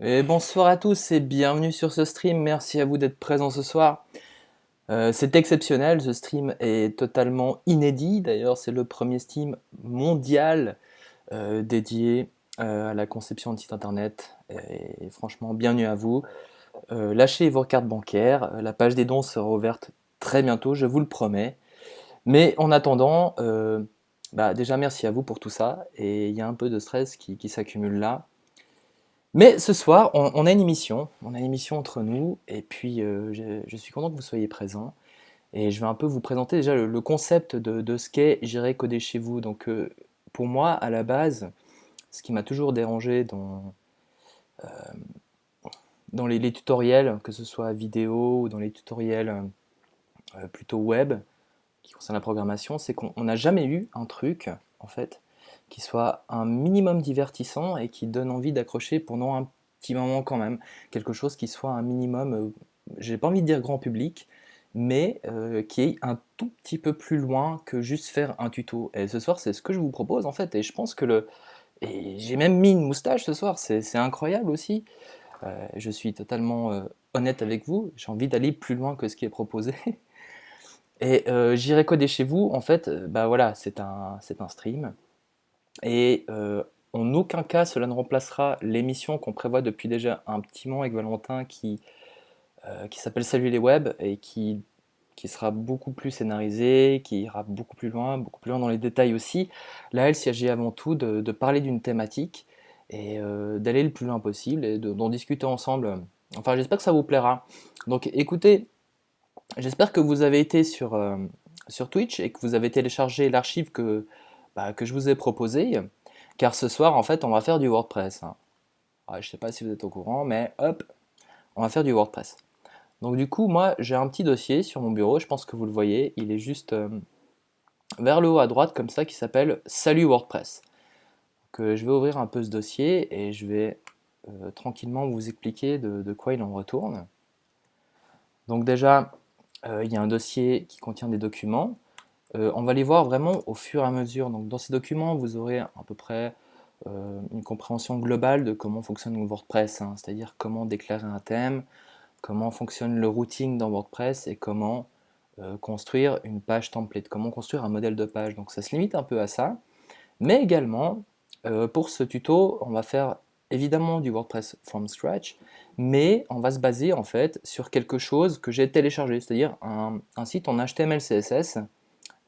Et bonsoir à tous et bienvenue sur ce stream, merci à vous d'être présents ce soir. C'est exceptionnel, ce stream est totalement inédit, d'ailleurs c'est le premier stream mondial dédié à la conception de site internet, et franchement bienvenue à vous. Lâchez vos cartes bancaires, la page des dons sera ouverte très bientôt, je vous le promets. Mais en attendant, déjà merci à vous pour tout ça, et il y a un peu de stress qui s'accumule là. Mais ce soir, on a une émission entre nous, et puis je suis content que vous soyez présents, et je vais un peu vous présenter déjà le concept de ce qu'est J'irai coder chez vous. Donc pour moi, à la base, ce qui m'a toujours dérangé dans les tutoriels, que ce soit vidéo ou dans les tutoriels plutôt web, qui concernent la programmation, c'est qu'on n'a jamais eu un truc, en fait, qui soit un minimum divertissant et qui donne envie d'accrocher pendant un petit moment quand même. Quelque chose qui soit un minimum, j'ai pas envie de dire grand public, mais qui est un tout petit peu plus loin que juste faire un tuto. Et ce soir, c'est ce que je vous propose en fait, et je pense que Et j'ai même mis une moustache ce soir, c'est incroyable aussi. Je suis totalement honnête avec vous, j'ai envie d'aller plus loin que ce qui est proposé. Et J'irai coder chez vous, en fait, voilà, c'est un stream. Et en aucun cas cela ne remplacera l'émission qu'on prévoit depuis déjà un petit moment avec Valentin qui s'appelle Salut les web et qui sera beaucoup plus scénarisée, qui ira beaucoup plus loin dans les détails aussi. Là, il s'agit avant tout de parler d'une thématique et d'aller le plus loin possible et d'en discuter ensemble. Enfin, j'espère que ça vous plaira. Donc écoutez, j'espère que vous avez été sur Twitch et que vous avez téléchargé l'archive que je vous ai proposé, car ce soir, en fait, on va faire du WordPress, hein. Ouais, je ne sais pas si vous êtes au courant, mais hop, on va faire du WordPress. Donc du coup, moi, j'ai un petit dossier sur mon bureau, je pense que vous le voyez, il est juste vers le haut à droite, comme ça, qui s'appelle Salut WordPress. Donc, je vais ouvrir un peu ce dossier et je vais tranquillement vous expliquer de quoi il en retourne. Donc déjà, il y a un dossier qui contient des documents. On va les voir vraiment au fur et à mesure. Donc dans ces documents, vous aurez à peu près une compréhension globale de comment fonctionne WordPress, hein, c'est-à-dire comment déclarer un thème, comment fonctionne le routing dans WordPress et comment construire une page template, comment construire un modèle de page. Donc ça se limite un peu à ça. Mais également, pour ce tuto, on va faire évidemment du WordPress from scratch, mais on va se baser en fait sur quelque chose que j'ai téléchargé, c'est-à-dire un site en HTML, CSS.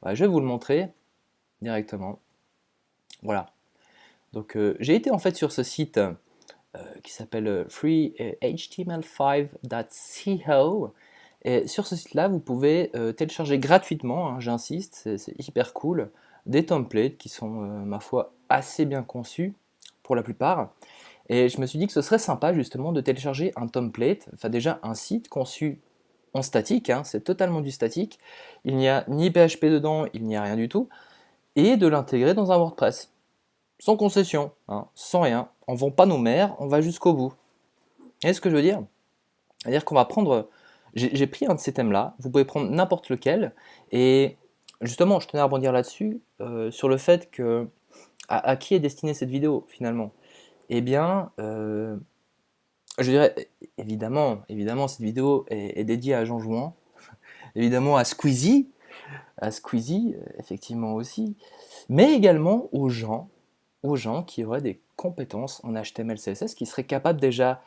Voilà, je vais vous le montrer directement. Voilà. Donc j'ai été en fait sur ce site qui s'appelle freehtml5.co. Et sur ce site-là, vous pouvez télécharger gratuitement, hein, j'insiste, c'est hyper cool, des templates qui sont, ma foi, assez bien conçus pour la plupart. Et je me suis dit que ce serait sympa justement de télécharger un template, enfin déjà un site conçu en statique, hein, c'est totalement du statique, il n'y a ni PHP dedans, il n'y a rien du tout, et de l'intégrer dans un WordPress, sans concession, hein, sans rien, on ne vend pas nos mères, on va jusqu'au bout. Vous voyez ce que je veux dire? C'est-à-dire qu'on va prendre, j'ai pris un de ces thèmes-là, vous pouvez prendre n'importe lequel, et justement, je tenais à rebondir là-dessus, sur le fait que, à qui est destinée cette vidéo finalement? Eh bien, je dirais, évidemment, cette vidéo est dédiée à Jean Jouan, évidemment à Squeezie, effectivement aussi, mais également aux gens qui auraient des compétences en HTML, CSS, qui seraient capables déjà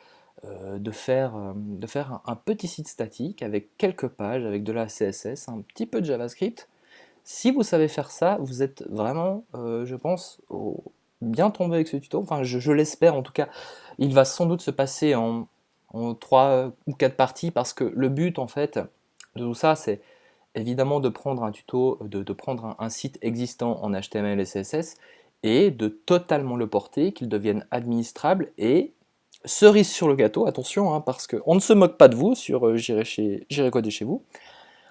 de faire un petit site statique avec quelques pages, avec de la CSS, un petit peu de JavaScript. Si vous savez faire ça, vous êtes vraiment, je pense, bien tombé avec ce tuto. Enfin, je l'espère en tout cas. Il va sans doute se passer en 3 ou 4 parties parce que le but en fait de tout ça, c'est évidemment de prendre un tuto, de prendre un site existant en HTML et CSS et de totalement le porter, qu'il devienne administrable et cerise sur le gâteau, attention, hein, parce qu'on ne se moque pas de vous sur J'irai coder chez vous,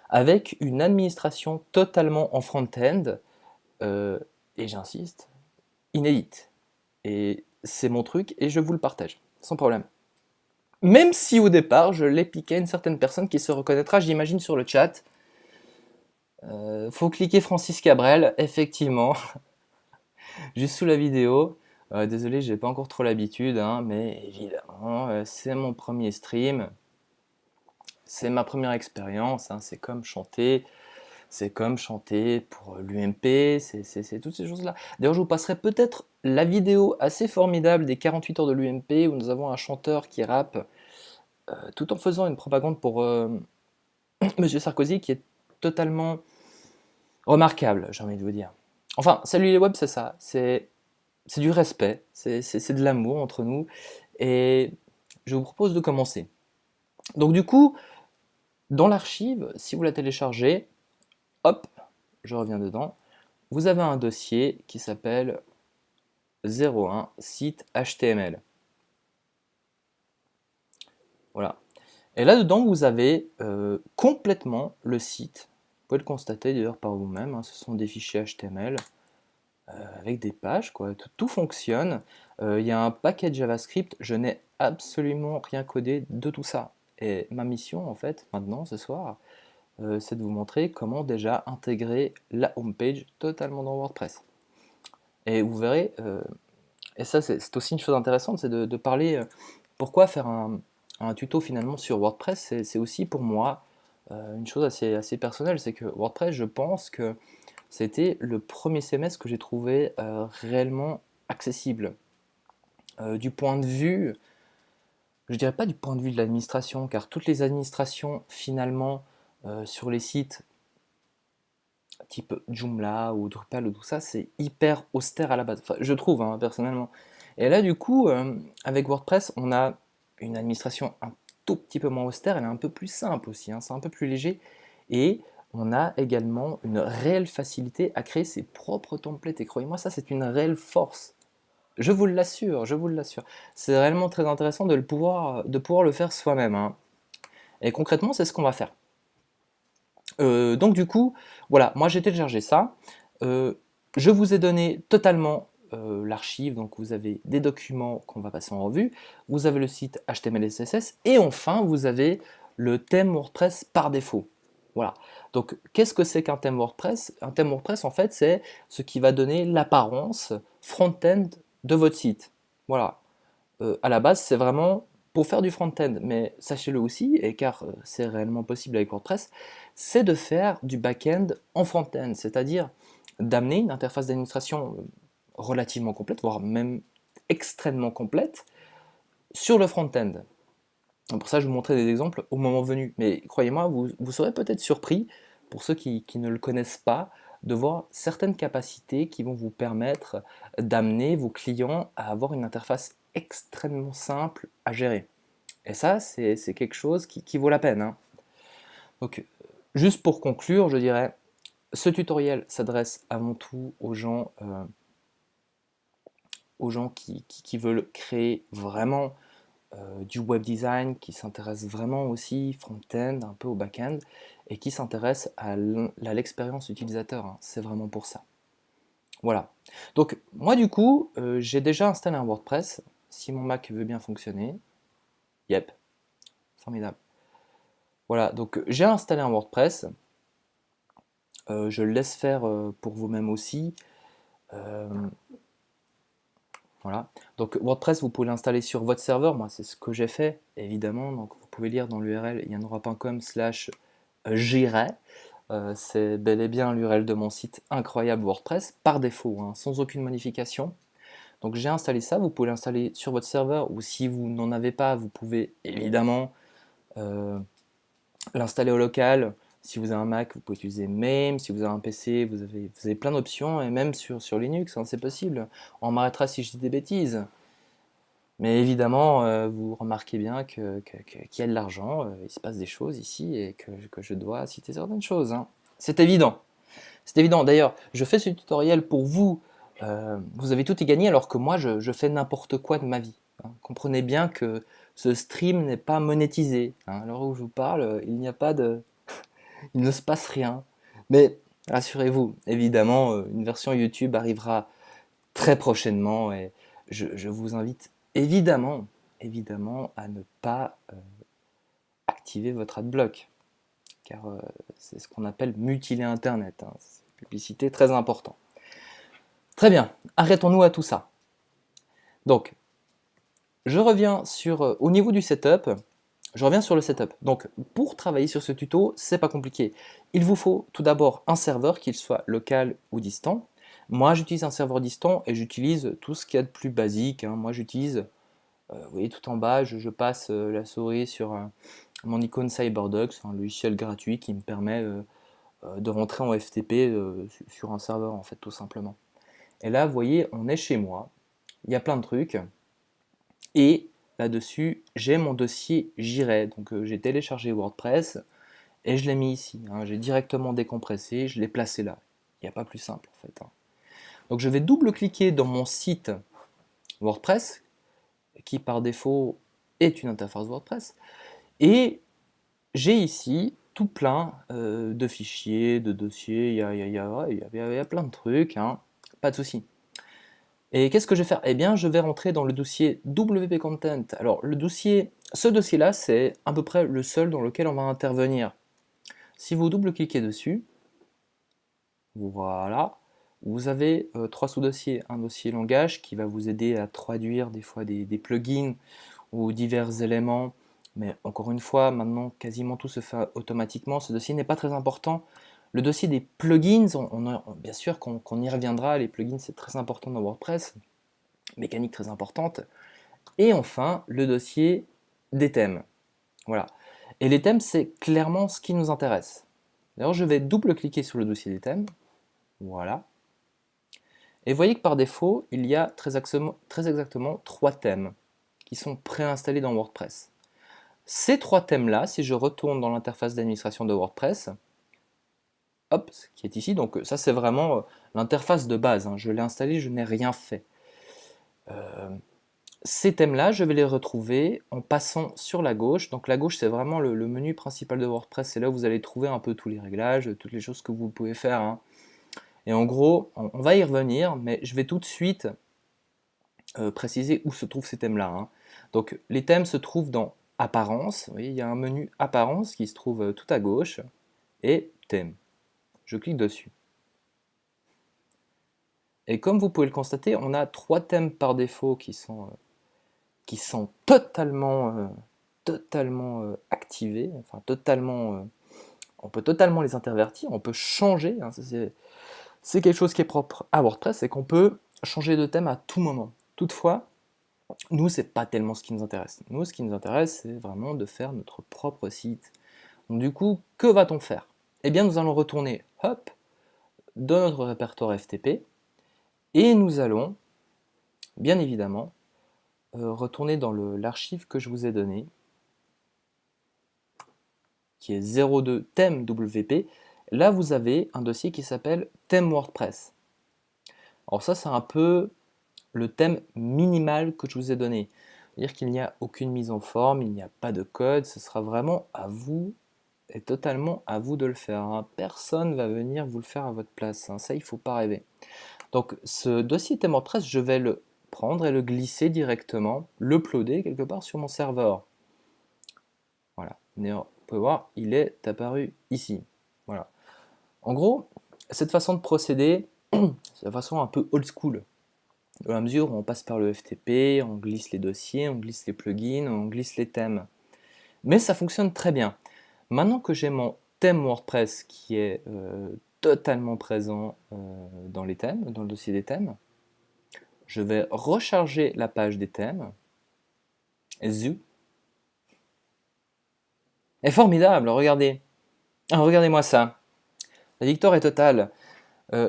avec une administration totalement en front-end, euh, et j'insiste, inédite. Et c'est mon truc et je vous le partage, sans problème. Même si au départ, je l'ai piqué à une certaine personne qui se reconnaîtra, j'imagine, sur le chat. Faut cliquer Francis Cabrel, effectivement, juste sous la vidéo. Désolé, j'ai pas encore trop l'habitude, hein, mais évidemment, c'est mon premier stream. C'est ma première expérience, hein, c'est comme chanter pour l'UMP, c'est toutes ces choses-là. D'ailleurs, je vous passerai peut-être la vidéo assez formidable des 48 heures de l'UMP où nous avons un chanteur qui rappe tout en faisant une propagande pour Monsieur Sarkozy qui est totalement remarquable, j'ai envie de vous dire. Enfin, salut les web, c'est ça, c'est du respect, c'est de l'amour entre nous, et je vous propose de commencer. Donc du coup, dans l'archive, si vous la téléchargez, hop, je reviens dedans, vous avez un dossier qui s'appelle 01 site HTML. Voilà. Et là-dedans, vous avez complètement le site. Vous pouvez le constater d'ailleurs par vous-même, hein, ce sont des fichiers HTML avec des pages, quoi. Tout fonctionne. Il y a un paquet de JavaScript, je n'ai absolument rien codé de tout ça. Et ma mission, en fait, maintenant, ce soir, c'est de vous montrer comment déjà intégrer la homepage totalement dans WordPress. Et vous verrez, et ça c'est aussi une chose intéressante, c'est de parler pourquoi faire un tuto finalement sur WordPress, c'est aussi pour moi une chose assez personnelle, c'est que WordPress, je pense que c'était le premier CMS que j'ai trouvé réellement accessible. Du point de vue, je dirais pas du point de vue de l'administration, car toutes les administrations finalement sur les sites type Joomla ou Drupal ou tout ça, c'est hyper austère à la base, enfin, je trouve, hein, personnellement. Et là, du coup, avec WordPress, on a une administration un tout petit peu moins austère, elle est un peu plus simple aussi, hein, c'est un peu plus léger, et on a également une réelle facilité à créer ses propres templates. Et croyez-moi, ça c'est une réelle force. Je vous l'assure, je vous l'assure. C'est réellement très intéressant de pouvoir le faire soi-même, hein. Et concrètement, c'est ce qu'on va faire. Donc du coup, voilà, moi j'ai téléchargé ça. Je vous ai donné totalement l'archive, donc vous avez des documents qu'on va passer en revue, vous avez le site HTML et CSS, et enfin vous avez le thème WordPress par défaut. Voilà. Donc qu'est-ce que c'est qu'un thème WordPress? Un thème WordPress, en fait, c'est ce qui va donner l'apparence front-end de votre site. Voilà. À la base, c'est vraiment pour faire du front-end, mais sachez-le aussi, et car c'est réellement possible avec WordPress, c'est de faire du back-end en front-end, c'est-à-dire d'amener une interface d'administration relativement complète, voire même extrêmement complète, sur le front-end. Pour ça, je vous montrerai des exemples au moment venu, mais croyez-moi, vous serez peut-être surpris, pour ceux qui ne le connaissent pas, de voir certaines capacités qui vont vous permettre d'amener vos clients à avoir une interface extrêmement simple à gérer. Et ça, c'est quelque chose qui vaut la peine, hein. Donc, juste pour conclure, je dirais, ce tutoriel s'adresse avant tout aux gens qui veulent créer vraiment du web design, qui s'intéressent vraiment aussi front-end, un peu au back-end, et qui s'intéressent à l'expérience utilisateur, hein. C'est vraiment pour ça. Voilà. Donc, moi, du coup, j'ai déjà installé un WordPress. Si mon Mac veut bien fonctionner. Yep. Formidable. Voilà, donc j'ai installé un WordPress. Je le laisse faire pour vous-même aussi. Euh, voilà. Donc WordPress, vous pouvez l'installer sur votre serveur. Moi, c'est ce que j'ai fait, évidemment. Donc vous pouvez lire dans l'URL yanora.com/j'irai. C'est bel et bien l'URL de mon site incroyable WordPress, par défaut, hein, sans aucune modification. Donc j'ai installé ça, vous pouvez l'installer sur votre serveur, ou si vous n'en avez pas, vous pouvez évidemment l'installer au local. Si vous avez un Mac, vous pouvez utiliser MAME. Si vous avez un PC, vous avez plein d'options, et même sur Linux, hein, c'est possible. On m'arrêtera si je dis des bêtises. Mais évidemment, vous remarquez bien qu'il y a de l'argent, il se passe des choses ici, et que je dois citer certaines choses, hein. C'est évident. C'est évident. D'ailleurs, je fais ce tutoriel pour vous. Vous avez tout y gagné, alors que moi, je fais n'importe quoi de ma vie, hein. Comprenez bien que ce stream n'est pas monétisé, hein. À l'heure où je vous parle, il n'y a pas de... il ne se passe rien. Mais rassurez-vous, évidemment, une version YouTube arrivera très prochainement, et je vous invite évidemment, évidemment à ne pas activer votre adblock, car c'est ce qu'on appelle mutiler Internet, hein. C'est une publicité très importante. Très bien, arrêtons-nous à tout ça. Donc, je reviens au niveau du setup. Je reviens sur le setup. Donc, pour travailler sur ce tuto, c'est pas compliqué. Il vous faut tout d'abord un serveur, qu'il soit local ou distant. Moi, j'utilise un serveur distant et j'utilise tout ce qu'il y a de plus basique, hein. Moi, j'utilise, vous voyez tout en bas, je passe la souris sur mon icône CyberDux, un logiciel gratuit qui me permet de rentrer en FTP sur un serveur, en fait, tout simplement. Et là, vous voyez, on est chez moi. Il y a plein de trucs. Et là-dessus, j'ai mon dossier J'irai. Donc j'ai téléchargé WordPress et je l'ai mis ici, hein. J'ai directement décompressé, je l'ai placé là. Il n'y a pas plus simple en fait, hein. Donc je vais double-cliquer dans mon site WordPress, qui par défaut est une interface WordPress. Et j'ai ici tout plein de fichiers, de dossiers, il y a plein de trucs, hein. Pas de souci. Et qu'est-ce que je vais faire? Eh bien, je vais rentrer dans le dossier WP Content. Alors, ce dossier-là, c'est à peu près le seul dans lequel on va intervenir. Si vous double-cliquez dessus, voilà, vous avez trois sous-dossiers. Un dossier langage qui va vous aider à traduire des fois des plugins ou divers éléments. Mais encore une fois, maintenant, quasiment tout se fait automatiquement. Ce dossier n'est pas très important. Le dossier des plugins, bien sûr qu'on y reviendra. Les plugins, c'est très important dans WordPress. Mécanique très importante. Et enfin, le dossier des thèmes. Voilà. Et les thèmes, c'est clairement ce qui nous intéresse. D'ailleurs, je vais double-cliquer sur le dossier des thèmes. Voilà. Et vous voyez que par défaut, il y a très exactement 3 thèmes qui sont préinstallés dans WordPress. Ces 3 thèmes-là, si je retourne dans l'interface d'administration de WordPress, hop, qui est ici. Donc ça, c'est vraiment l'interface de base, hein. Je l'ai installé, je n'ai rien fait. Ces thèmes-là, je vais les retrouver en passant sur la gauche. Donc la gauche, c'est vraiment le menu principal de WordPress. C'est là où vous allez trouver un peu tous les réglages, toutes les choses que vous pouvez faire, hein. Et en gros, on va y revenir, mais je vais tout de suite préciser où se trouvent ces thèmes-là, hein. Donc les thèmes se trouvent dans Apparence. Vous voyez, il y a un menu Apparence qui se trouve tout à gauche, et Thèmes. Je clique dessus. Et comme vous pouvez le constater, on a 3 thèmes par défaut qui sont totalement, activés, enfin totalement, on peut totalement les intervertir, on peut changer, hein, c'est quelque chose qui est propre à WordPress, c'est qu'on peut changer de thème à tout moment. Toutefois, nous, c'est pas tellement ce qui nous intéresse. Nous, ce qui nous intéresse, c'est vraiment de faire notre propre site. Donc, du coup, que va-t-on faire? Eh bien, nous allons retourner, hop, dans notre répertoire FTP, et nous allons, bien évidemment, retourner dans l'archive que je vous ai donnée, qui est 02 thème WP. Là, vous avez un dossier qui s'appelle thème WordPress. Alors ça, c'est un peu le thème minimal que je vous ai donné. C'est-à-dire qu'il n'y a aucune mise en forme, il n'y a pas de code, ce sera vraiment à vous et totalement à vous de le faire, hein. Personne ne va venir vous le faire à votre place, hein. Ça, il ne faut pas rêver. Donc ce dossier thème WordPress, je vais le prendre et le glisser directement, l'uploader quelque part sur mon serveur. Voilà, vous pouvez voir, il est apparu ici. Voilà. En gros, cette façon de procéder, c'est la façon un peu old school. Dans la mesure où on passe par le FTP, on glisse les dossiers, on glisse les plugins, on glisse les thèmes. Mais ça fonctionne très bien. Maintenant que j'ai mon thème WordPress qui est totalement présent dans les thèmes, dans le dossier des thèmes, je vais recharger la page des thèmes. Et zou. Et formidable, regardez. Ah, regardez-moi ça. La victoire est totale.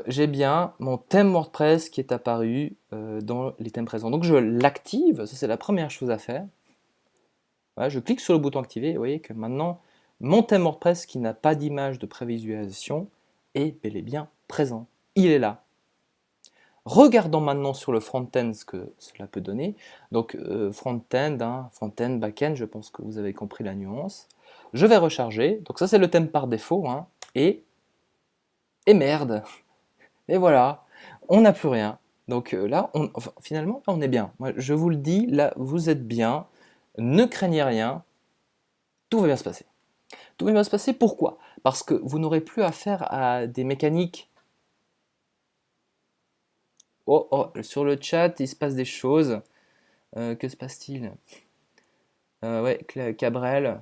J'ai bien mon thème WordPress qui est apparu dans les thèmes présents. Donc je l'active, ça c'est la première chose à faire. Voilà, je clique sur le bouton activer et vous voyez que maintenant mon thème WordPress qui n'a pas d'image de prévisualisation est bel et bien présent. Il est là. Regardons maintenant sur le front-end ce que cela peut donner. Donc front-end, hein, front-end, back-end, je pense que vous avez compris la nuance. Je vais recharger, donc ça c'est le thème par défaut, hein, et merde. Et voilà, on n'a plus rien. Donc là, enfin, finalement, on est bien. Moi, je vous le dis, là, vous êtes bien. Ne craignez rien. Tout va bien se passer. Tout va bien se passer, pourquoi? Parce que vous n'aurez plus affaire à des mécaniques. Oh, oh, sur le chat, il se passe des choses. Que se passe-t-il? Ouais, Cabrel,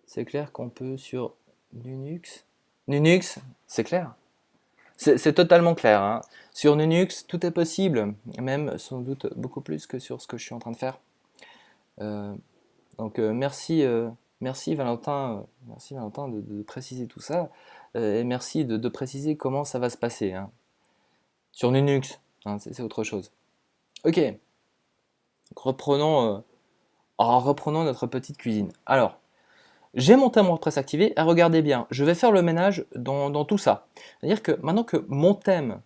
c'est clair qu'on peut sur Linux. Linux, c'est clair. C'est totalement clair, hein. Sur Linux, tout est possible, même sans doute beaucoup plus que sur ce que je suis en train de faire. Donc merci Valentin, de préciser tout ça, et merci de préciser comment ça va se passer, hein. Sur Linux, hein, c'est autre chose. Ok, donc reprenons notre petite cuisine. Alors, j'ai mon thème WordPress activé, et regardez bien, je vais faire le ménage dans tout ça. C'est-à-dire que maintenant que mon thème,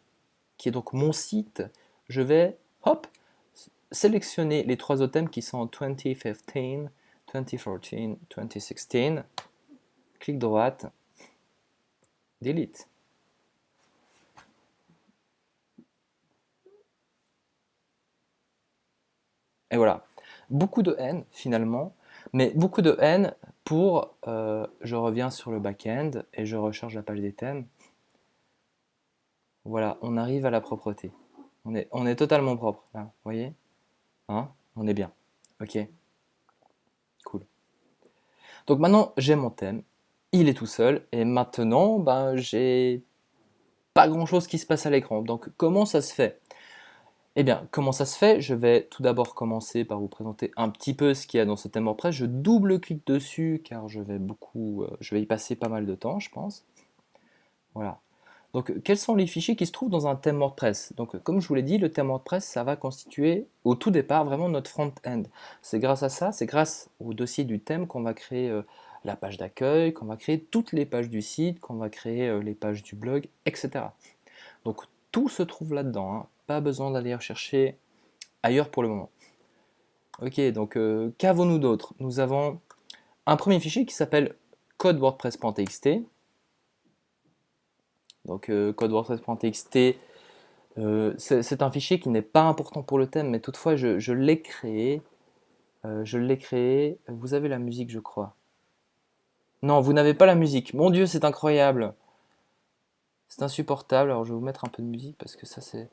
qui est donc mon site, je vais, hop, sélectionner les 3 autres thèmes qui sont 2015, 2014, 2016, clic droite, delete. Et voilà. Beaucoup de haine finalement, mais beaucoup de haine pour, je reviens sur le back-end et je recharge la page des thèmes. Voilà, on arrive à la propreté. On est totalement propre, là, vous voyez, hein, on est bien. Ok, cool. Donc maintenant, j'ai mon thème, il est tout seul, et maintenant, ben, j'ai pas grand-chose qui se passe à l'écran. Donc comment ça se fait? Eh bien, comment ça se fait? Je vais tout d'abord commencer par vous présenter un petit peu ce qu'il y a dans ce thème WordPress. Je double-clique dessus car je vais y passer pas mal de temps, je pense. Voilà. Donc, quels sont les fichiers qui se trouvent dans un thème WordPress? Donc, comme je vous l'ai dit, le thème WordPress, ça va constituer au tout départ vraiment notre front-end. C'est grâce à ça, c'est grâce au dossier du thème qu'on va créer la page d'accueil, qu'on va créer toutes les pages du site, qu'on va créer les pages du blog, etc. Donc tout se trouve là-dedans, hein. Pas besoin d'aller chercher ailleurs pour le moment. Ok, donc qu'avons-nous d'autre? Nous avons un premier fichier qui s'appelle code wordpress.txt. Donc code wordpress.txt, c'est un fichier qui n'est pas important pour le thème, mais toutefois je l'ai créé. Vous avez la musique, je crois. Non, vous n'avez pas la musique. Mon Dieu, c'est incroyable. C'est insupportable. Alors je vais vous mettre un peu de musique parce que ça c'est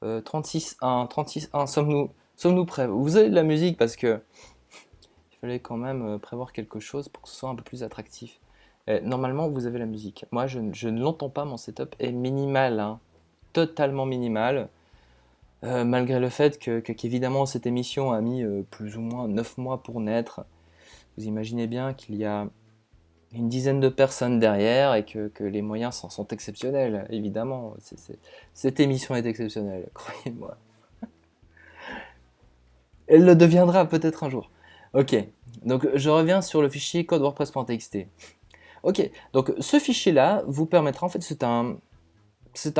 36.1, 36.1. Sommes-nous prêts? Vous avez de la musique parce que il fallait quand même prévoir quelque chose pour que ce soit un peu plus attractif. Normalement, vous avez la musique. Moi, je ne l'entends pas. Mon setup est minimal, hein. Totalement minimal. Malgré le fait qu'évidemment cette émission a mis plus ou moins 9 mois pour naître. Vous imaginez bien qu'il y a une dizaine de personnes derrière et que les moyens sont exceptionnels, évidemment. Cette émission est exceptionnelle, croyez-moi. Elle le deviendra peut-être un jour. Ok, donc je reviens sur le fichier code wordpress.txt. Ok, donc ce fichier-là vous permettra, en fait c'est un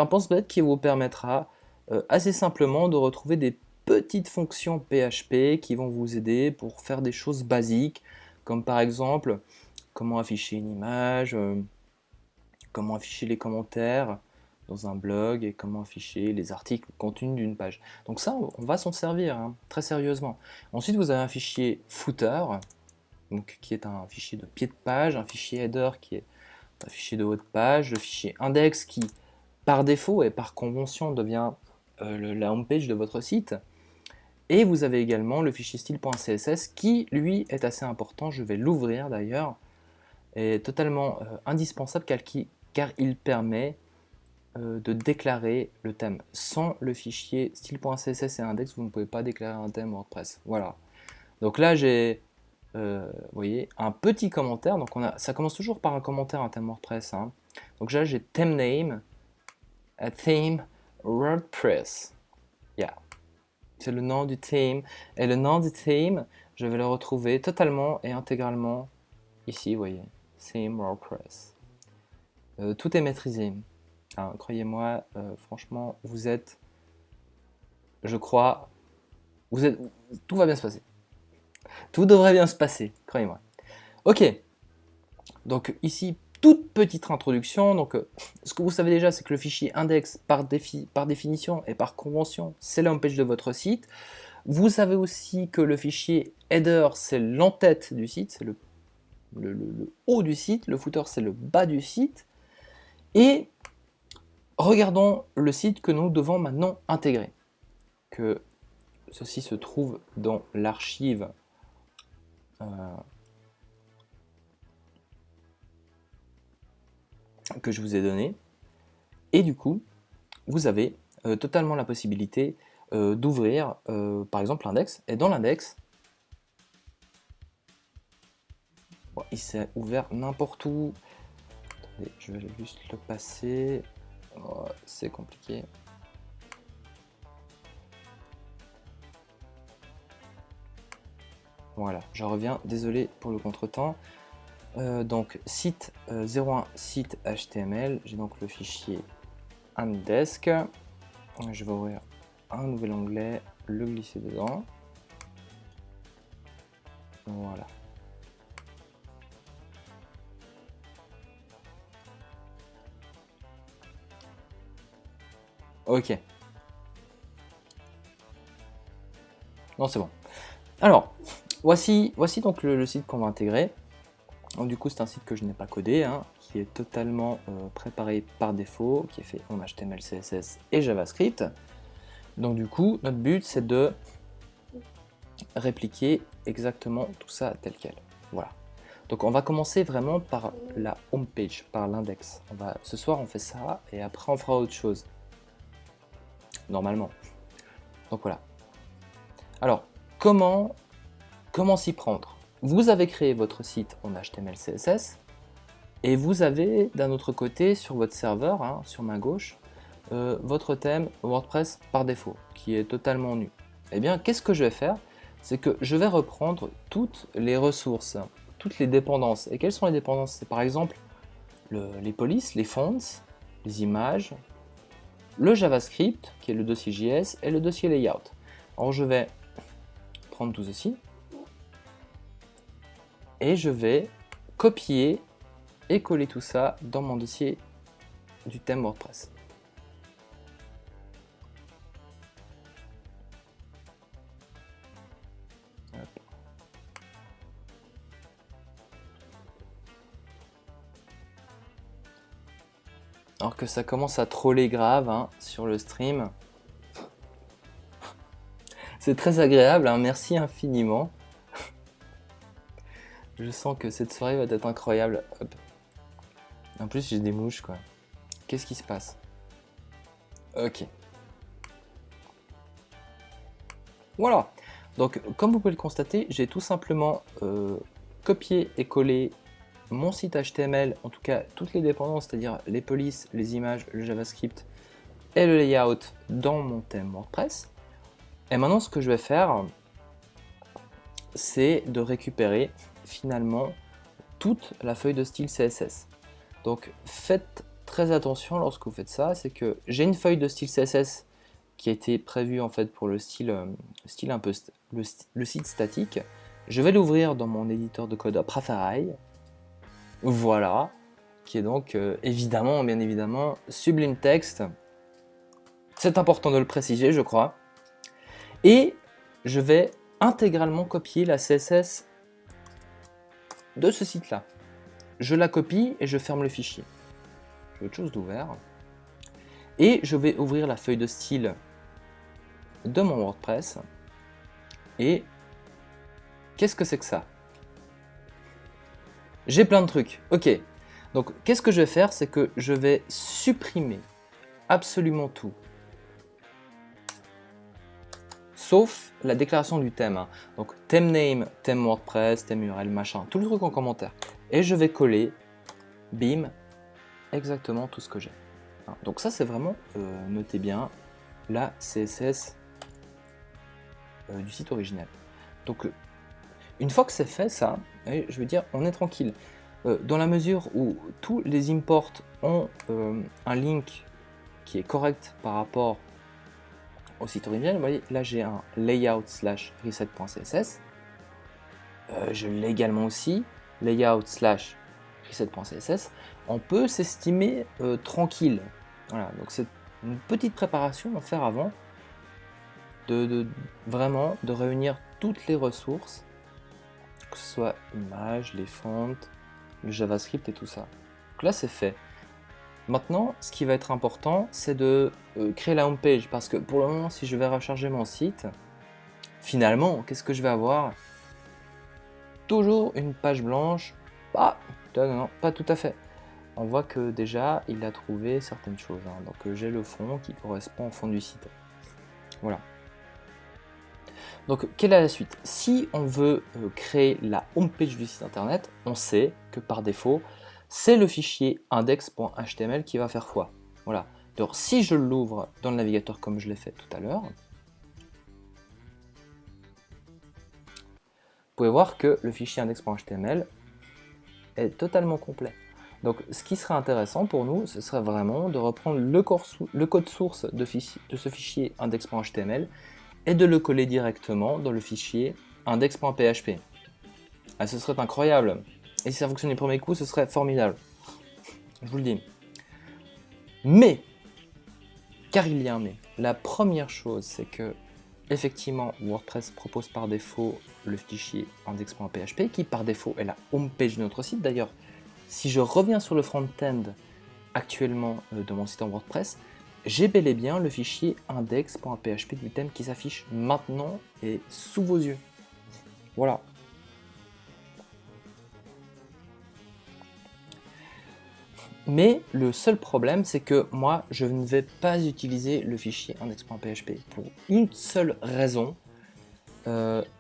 pense-bête qui vous permettra assez simplement de retrouver des petites fonctions PHP qui vont vous aider pour faire des choses basiques, comme par exemple comment afficher une image, comment afficher les commentaires dans un blog et comment afficher les articles contenus d'une page. Donc ça, on va s'en servir, hein, très sérieusement. Ensuite, vous avez un fichier footer, donc, qui est un fichier de pied de page, un fichier header qui est un fichier de haut de page, le fichier index qui, par défaut et par convention, devient la homepage de votre site. Et vous avez également le fichier style.css qui, lui, est assez important. Je vais l'ouvrir d'ailleurs. Est totalement indispensable car il permet de déclarer le thème. Sans le fichier style.css et index, vous ne pouvez pas déclarer un thème WordPress. Voilà. Donc là, j'ai vous voyez, un petit commentaire. Donc ça commence toujours par un commentaire, un thème WordPress, hein. Donc là, j'ai theme name, a theme WordPress. Yeah. C'est le nom du theme. Et le nom du theme, je vais le retrouver totalement et intégralement ici, vous voyez. Theme WordPress. Tout est maîtrisé. Hein, croyez-moi, franchement, vous êtes, je crois, tout va bien se passer. Tout devrait bien se passer, croyez-moi. Ok, donc ici, toute petite introduction. Donc, ce que vous savez déjà, c'est que le fichier index, par définition et par convention, c'est la homepage de votre site. Vous savez aussi que le fichier header, c'est l'entête du site, c'est le haut du site, le footer, c'est le bas du site. Et regardons le site que nous devons maintenant intégrer. Que ceci se trouve dans l'archive que je vous ai donné. Et du coup, vous avez totalement la possibilité d'ouvrir par exemple l'index. Et dans l'index, bon, il s'est ouvert n'importe où. Attendez, je vais juste le passer. Oh, c'est compliqué. Voilà, je reviens, désolé pour le contretemps. Donc site 01 site HTML, j'ai donc le fichier indesk. Je vais ouvrir un nouvel onglet, le glisser dedans. Voilà. Ok. Non, c'est bon. Alors, voici donc le site qu'on va intégrer. Donc du coup, c'est un site que je n'ai pas codé, hein, qui est totalement préparé par défaut, qui est fait en HTML, CSS et JavaScript. Donc du coup, notre but, c'est de répliquer exactement tout ça tel quel. Voilà. Donc on va commencer vraiment par la home page, par l'index. Ce soir, on fait ça et après, on fera autre chose. Normalement. Donc voilà. Alors, comment s'y prendre? Vous avez créé votre site en HTML, CSS et vous avez d'un autre côté sur votre serveur, hein, sur ma gauche, votre thème WordPress par défaut, qui est totalement nu. Eh bien, qu'est-ce que je vais faire? C'est que je vais reprendre toutes les ressources, toutes les dépendances. Et quelles sont les dépendances? C'est par exemple les polices, les fonts, les images, le JavaScript, qui est le dossier JS, et le dossier layout. Alors je vais prendre tout ceci, et je vais copier et coller tout ça dans mon dossier du thème WordPress. Alors que ça commence à troller grave hein, sur le stream. C'est très agréable, hein, merci infiniment. Je sens que cette soirée va être incroyable. Hop. En plus, j'ai des mouches, quoi. Qu'est-ce qui se passe? Ok. Voilà. Donc, comme vous pouvez le constater, j'ai tout simplement copié et collé mon site HTML, en tout cas toutes les dépendances, c'est-à-dire les polices, les images, le JavaScript et le layout dans mon thème WordPress. Et maintenant, ce que je vais faire, c'est de récupérer finalement toute la feuille de style CSS. Donc faites très attention lorsque vous faites ça, c'est que j'ai une feuille de style CSS qui a été prévue en fait pour le style un peu le site statique. Je vais l'ouvrir dans mon éditeur de code Prafari. Voilà, qui est donc bien évidemment Sublime Text. C'est important de le préciser, je crois. Et je vais intégralement copier la CSS de ce site-là. Je la copie et je ferme le fichier. J'ai autre chose d'ouvert. Et je vais ouvrir la feuille de style de mon WordPress. Et qu'est-ce que c'est que ça? J'ai plein de trucs. Ok. Donc, qu'est-ce que je vais faire? C'est que je vais supprimer absolument tout. Sauf la déclaration du thème. Hein. Donc, theme name, thème WordPress, thème URL, machin. Tout le truc en commentaire. Et je vais coller, bim, exactement tout ce que j'ai. Hein. Donc, ça, c'est vraiment, notez bien, la CSS du site original. Donc, une fois que c'est fait, ça, je veux dire, on est tranquille. Dans la mesure où tous les imports ont un link qui est correct par rapport au site original, vous voyez, là j'ai un layout/reset.css. Je l'ai également aussi, layout/reset.css. On peut s'estimer tranquille. Voilà, donc c'est une petite préparation à faire avant vraiment de réunir toutes les ressources, que ce soit images, les fontes, le JavaScript et tout ça. Donc là c'est fait. Maintenant, ce qui va être important, c'est de créer la homepage, parce que pour le moment, si je vais recharger mon site, finalement, qu'est-ce que je vais avoir? Toujours une page blanche. Ah, non, pas tout à fait. On voit que déjà, il a trouvé certaines choses. Hein. Donc j'ai le fond qui correspond au fond du site. Voilà. Donc, quelle est la suite? Si on veut créer la homepage du site internet, on sait que par défaut, c'est le fichier index.html qui va faire foi. Voilà. Donc, si je l'ouvre dans le navigateur comme je l'ai fait tout à l'heure, vous pouvez voir que le fichier index.html est totalement complet. Donc, ce qui serait intéressant pour nous, ce serait vraiment de reprendre le code source de ce fichier index.html et de le coller directement dans le fichier index.php. Ah, ce serait incroyable. Et si ça fonctionne du premier coup, ce serait formidable. Je vous le dis. Mais, car il y a un mais, la première chose, c'est que effectivement, WordPress propose par défaut le fichier index.php qui par défaut est la homepage de notre site. D'ailleurs, si je reviens sur le front-end actuellement de mon site en WordPress, j'ai bel et bien le fichier index.php du thème qui s'affiche maintenant et sous vos yeux. Voilà. Mais le seul problème, c'est que moi, je ne vais pas utiliser le fichier index.php pour une seule raison.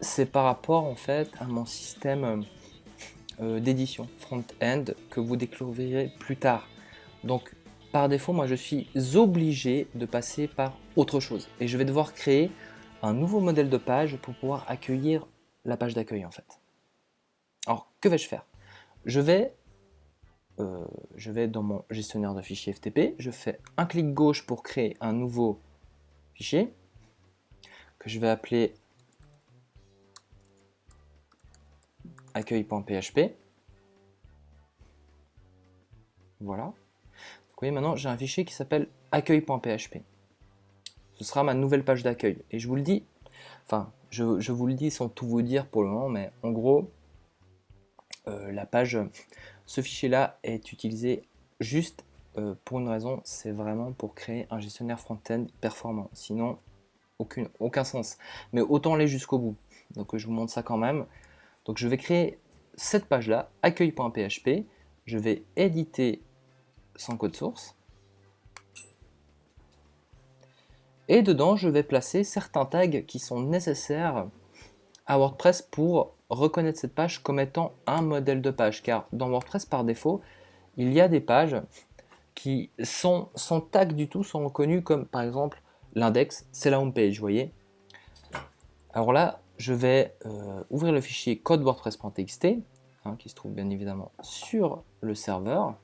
C'est par rapport en fait à mon système d'édition front-end que vous découvrirez plus tard. Donc, par défaut, moi, je suis obligé de passer par autre chose. Et je vais devoir créer un nouveau modèle de page pour pouvoir accueillir la page d'accueil en fait. Alors, que vais-je faire? Je vais dans mon gestionnaire de fichiers FTP, je fais un clic gauche pour créer un nouveau fichier que je vais appeler accueil.php. Voilà. Donc, vous voyez, maintenant j'ai un fichier qui s'appelle accueil.php. Ce sera ma nouvelle page d'accueil. Et je vous le dis, enfin, je vous le dis sans tout vous dire pour le moment, mais en gros, la page, ce fichier-là est utilisé juste pour une raison, c'est vraiment pour créer un gestionnaire front-end performant. Sinon, aucun sens. Mais autant aller jusqu'au bout. Donc je vous montre ça quand même. Donc je vais créer cette page-là, accueil.php. Je vais éditer sans code source. Et dedans, je vais placer certains tags qui sont nécessaires à WordPress pour reconnaître cette page comme étant un modèle de page. Car dans WordPress, par défaut, il y a des pages qui sont sans tag du tout, sont reconnues comme par exemple l'index, c'est la home page, vous voyez. Alors là, je vais ouvrir le fichier code wordpress.txt, qui se trouve bien évidemment sur le serveur.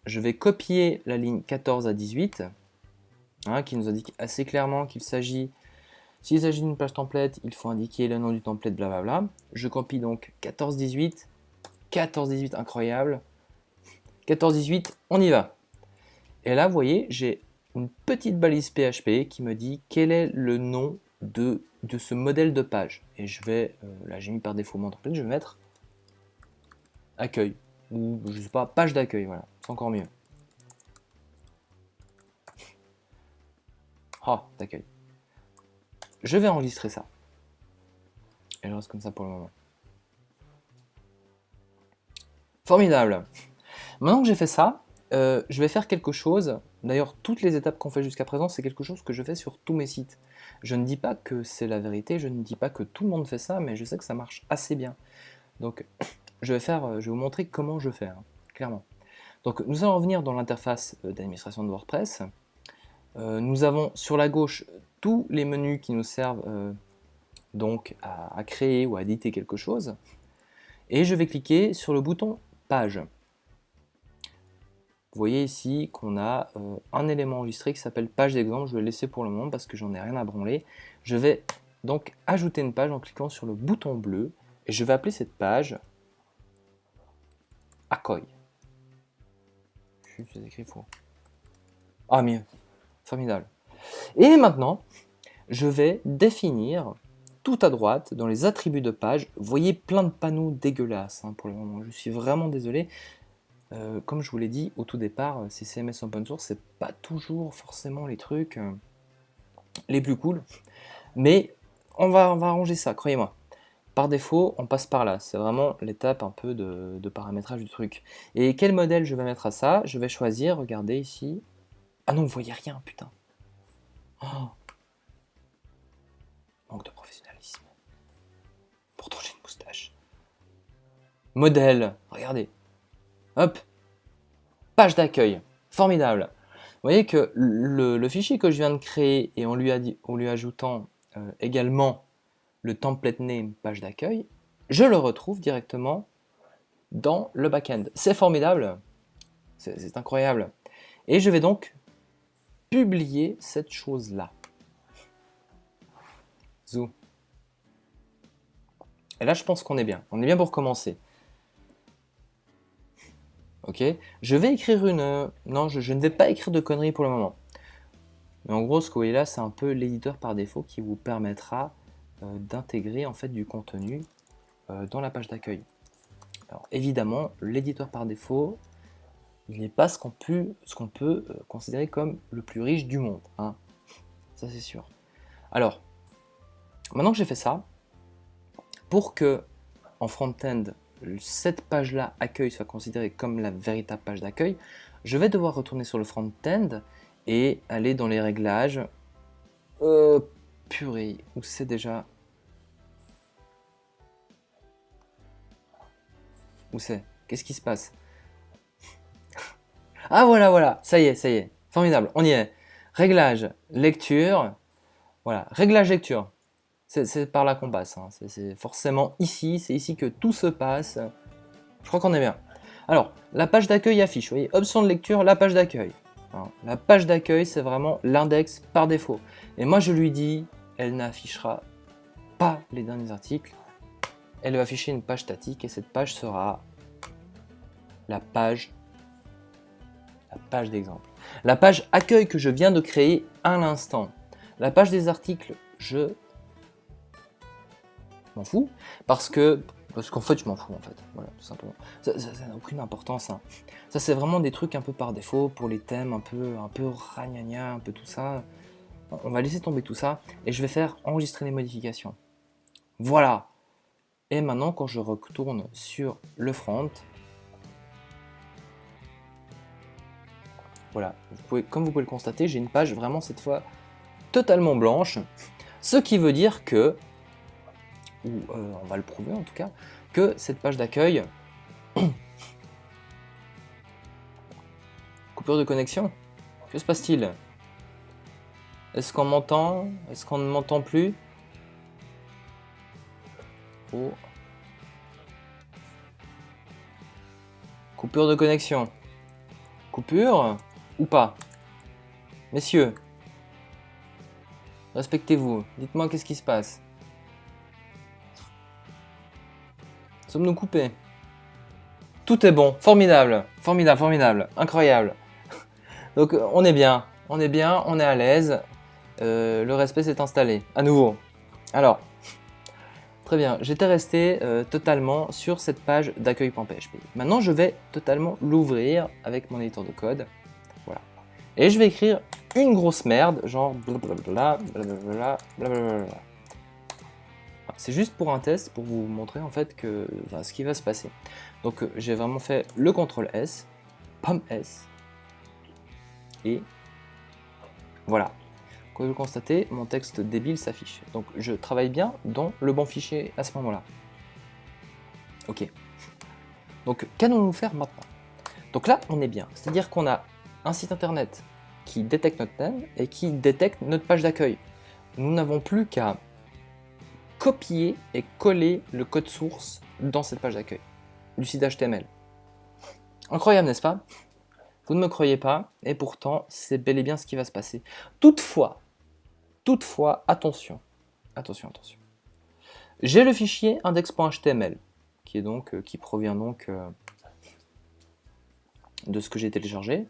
Je vais copier la ligne 14 à 18, qui nous indique assez clairement qu'il s'agit, s'il s'agit d'une page template, il faut indiquer le nom du template, blablabla. Je copie donc 14-18, 14-18, incroyable. 14-18, on y va. Et là, vous voyez, j'ai une petite balise PHP qui me dit quel est le nom de ce modèle de page. Et je vais, là j'ai mis par défaut mon template, je vais mettre accueil. Ou je sais pas, page d'accueil, voilà, c'est encore mieux. Ah, d'accueil. Je vais enregistrer ça. Et je reste comme ça pour le moment. Formidable. Maintenant que j'ai fait ça, je vais faire quelque chose. D'ailleurs, toutes les étapes qu'on fait jusqu'à présent, c'est quelque chose que je fais sur tous mes sites. Je ne dis pas que c'est la vérité, je ne dis pas que tout le monde fait ça, mais je sais que ça marche assez bien. Donc, je vais vous montrer comment je fais, clairement. Donc, nous allons revenir dans l'interface d'administration de WordPress. Nous avons sur la gauche tous les menus qui nous servent donc à créer ou à éditer quelque chose. Et je vais cliquer sur le bouton Page. Vous voyez ici qu'on a un élément enregistré qui s'appelle page d'exemple. Je vais le laisser pour le moment parce que j'en ai rien à branler. Je vais donc ajouter une page en cliquant sur le bouton bleu. Et je vais appeler cette page accueil. C'est écrit faux. Ah mieux, formidable. Et maintenant, je vais définir tout à droite dans les attributs de page. Vous voyez plein de panneaux dégueulasses pour le moment. Je suis vraiment désolé. Comme je vous l'ai dit au tout départ, ces CMS open source, c'est pas toujours forcément les trucs les plus cool, mais on va arranger ça, croyez-moi. Par défaut, on passe par là, c'est vraiment l'étape un peu de paramétrage du truc. Et quel modèle je vais mettre à ça? Je vais choisir, regardez ici. Ah non, vous voyez rien, putain. Oh. Manque de professionnalisme. Pourtant j'ai une moustache. Modèle, regardez. Hop, page d'accueil, formidable. Vous voyez que le fichier que je viens de créer et en lui ajoutant également le template name page d'accueil, je le retrouve directement dans le backend. C'est formidable, c'est incroyable. Et je vais donc publier cette chose-là. Zou. Et là, je pense qu'on est bien. On est bien pour commencer. Ok, je vais écrire une... Non, je ne vais pas écrire de conneries pour le moment. Mais en gros, ce que vous voyez là, c'est un peu l'éditeur par défaut qui vous permettra d'intégrer en fait du contenu dans la page d'accueil. Alors évidemment, l'éditeur par défaut, il n'est pas ce qu'on peut considérer comme le plus riche du monde. Ça c'est sûr. Alors, maintenant que j'ai fait ça, pour que en front-end, cette page-là accueil soit considérée comme la véritable page d'accueil, je vais devoir retourner sur le front-end et aller dans les réglages. Purée, où c'est déjà? Où c'est? Qu'est-ce qui se passe? Ah voilà, ça y est, formidable, on y est. Réglage, lecture, voilà, réglage lecture. C'est par là qu'on passe, hein. C'est forcément ici, c'est ici que tout se passe. Je crois qu'on est bien. Alors, la page d'accueil affiche, vous voyez, option de lecture, la page d'accueil. Alors, la page d'accueil, c'est vraiment l'index par défaut. Et moi, je lui dis, elle n'affichera pas les derniers articles. Elle va afficher une page statique et cette page sera la page d'exemple. La page accueil que je viens de créer à l'instant. La page des articles, je m'en fous parce qu'en fait je m'en fous en fait, voilà, tout simplement. Ça n'a aucune importance, hein. Ça c'est vraiment des trucs un peu par défaut pour les thèmes un peu ragnagna, un peu tout ça. On va laisser tomber tout ça et je vais faire enregistrer les modifications. Voilà. Et maintenant quand je retourne sur le front, voilà, comme vous pouvez le constater, j'ai une page vraiment cette fois totalement blanche, ce qui veut dire que, ou on va le prouver en tout cas, que cette page d'accueil, coupure de connexion, que se passe-t-il? Est-ce qu'on m'entend? Est-ce qu'on ne m'entend plus? Oh. Coupure de connexion. Coupure ou pas? Messieurs, respectez-vous. Dites-moi qu'est-ce qui se passe. Sommes-nous coupés? Tout est bon. Formidable. Formidable, formidable. Incroyable. Donc on est bien. On est bien, on est à l'aise. Le respect s'est installé. À nouveau. Alors, très bien. J'étais resté totalement sur cette page d'accueil.php. Maintenant, je vais totalement l'ouvrir avec mon éditeur de code. Voilà. Et je vais écrire une grosse merde, genre blablabla, blablabla, blablabla. C'est juste pour un test, pour vous montrer en fait que ce qui va se passer. Donc j'ai vraiment fait le CTRL S, POM S, et voilà. Comme vous le constatez, mon texte débile s'affiche. Donc je travaille bien dans le bon fichier à ce moment-là. Ok. Donc qu'allons-nous faire maintenant? Donc là, on est bien. C'est-à-dire qu'on a un site internet qui détecte notre thème et qui détecte notre page d'accueil. Nous n'avons plus qu'à copier et coller le code source dans cette page d'accueil du site HTML. Incroyable, n'est-ce pas? Vous ne me croyez pas, et pourtant, c'est bel et bien ce qui va se passer. Toutefois, attention, attention. J'ai le fichier index.html, qui provient donc de ce que j'ai téléchargé.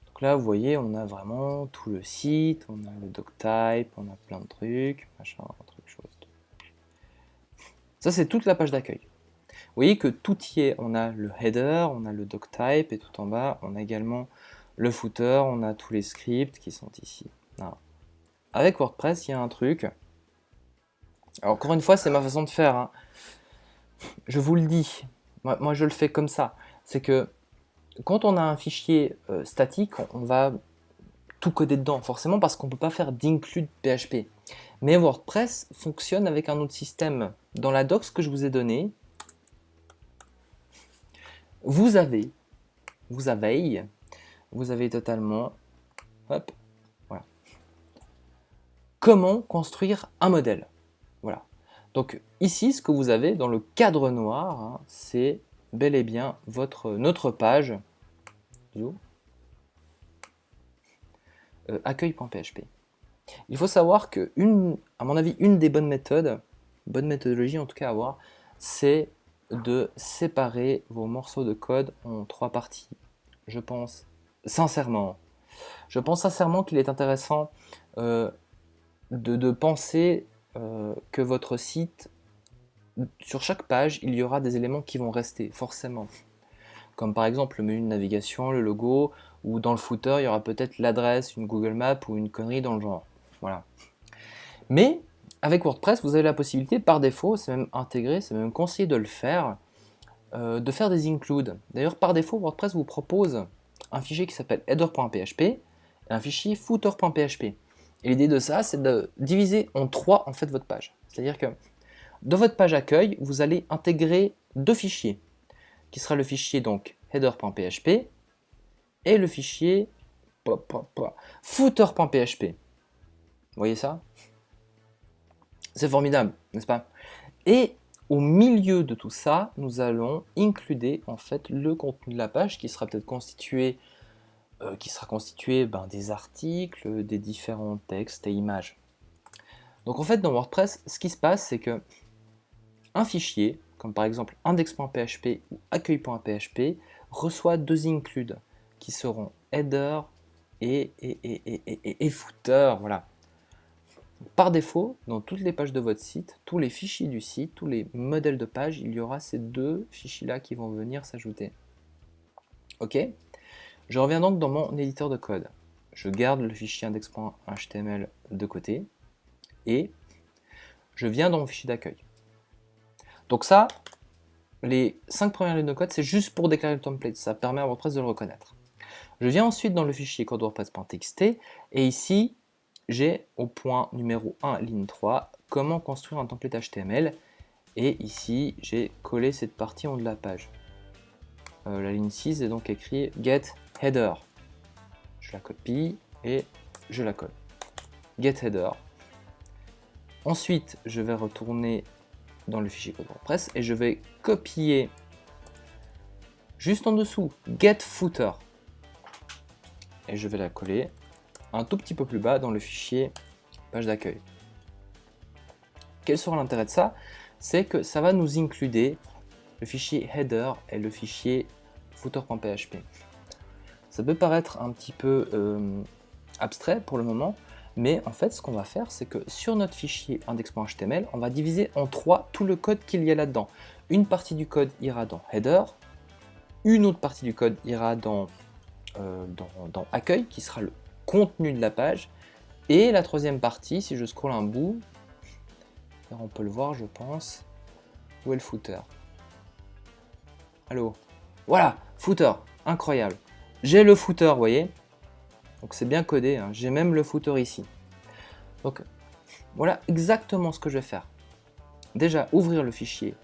Donc là, vous voyez, on a vraiment tout le site, on a le doctype, on a plein de trucs, machin, truc, chose. Ça, c'est toute la page d'accueil. Vous voyez que tout y est, on a le header, on a le doctype, et tout en bas, on a également le footer, on a tous les scripts qui sont ici. Alors, avec WordPress, il y a un truc. Alors, encore une fois, c'est ma façon de faire, hein. Je vous le dis, moi je le fais comme ça. C'est que quand on a un fichier statique, on va tout coder dedans, forcément parce qu'on ne peut pas faire d'include PHP. Mais WordPress fonctionne avec un autre système. Dans la docs que je vous ai donnée, vous avez totalement, hop, voilà, comment construire un modèle. Voilà. Donc ici, ce que vous avez dans le cadre noir, hein, c'est bel et bien notre page accueil.php. Il faut savoir que, à mon avis, une des bonnes méthodologies en tout cas à avoir, c'est de séparer vos morceaux de code en 3 parties. Je pense sincèrement qu'il est intéressant de penser que votre site, sur chaque page, il y aura des éléments qui vont rester, forcément. Comme par exemple le menu de navigation, le logo, ou dans le footer, il y aura peut-être l'adresse, une Google Map ou une connerie dans le genre. Voilà. Mais avec WordPress, vous avez la possibilité, par défaut, c'est même intégré, c'est même conseillé de le faire, de faire des includes. D'ailleurs, par défaut, WordPress vous propose un fichier qui s'appelle header.php et un fichier footer.php. Et l'idée de ça, c'est de diviser en 3 en fait votre page. C'est-à-dire que dans votre page accueil, vous allez intégrer 2 fichiers, qui sera le fichier donc header.php et le fichier footer.php. Vous voyez ça? C'est formidable, n'est-ce pas? Et au milieu de tout ça, nous allons includer en fait le contenu de la page qui sera peut-être constitué, des articles, des différents textes et images. Donc en fait dans WordPress, ce qui se passe, c'est que un fichier, comme par exemple index.php ou accueil.php, reçoit deux includes qui seront header et footer. Voilà. Par défaut, dans toutes les pages de votre site, tous les fichiers du site, tous les modèles de page, il y aura ces deux fichiers-là qui vont venir s'ajouter. Ok? Je reviens donc dans mon éditeur de code. Je garde le fichier index.html de côté et je viens dans mon fichier d'accueil. Donc ça, les 5 premières lignes de code, c'est juste pour déclarer le template. Ça permet à WordPress de le reconnaître. Je viens ensuite dans le fichier code WordPress.txt et ici, j'ai au point numéro 1, ligne 3, comment construire un template HTML. Et ici, j'ai collé cette partie en haut de la page. La ligne 6 est donc écrit get header. Je la copie et je la colle. Get header. Ensuite, je vais retourner dans le fichier code WordPress et je vais copier juste en dessous get footer. Et je vais la coller un tout petit peu plus bas dans le fichier page d'accueil. Quel sera l'intérêt de ça? C'est que ça va nous includer le fichier header et le fichier footer.php. Ça peut paraître un petit peu abstrait pour le moment, mais en fait ce qu'on va faire, c'est que sur notre fichier index.html, on va diviser en trois tout le code qu'il y a là-dedans. Une partie du code ira dans header, une autre partie du code ira dans accueil, qui sera le contenu de la page, et la troisième partie, si je scrolle un bout, on peut le voir je pense, où est le footer? Allô? Voilà, footer, incroyable. J'ai le footer, vous voyez? Donc c'est bien codé, hein. J'ai même le footer ici. Donc voilà exactement ce que je vais faire. Déjà, ouvrir le fichier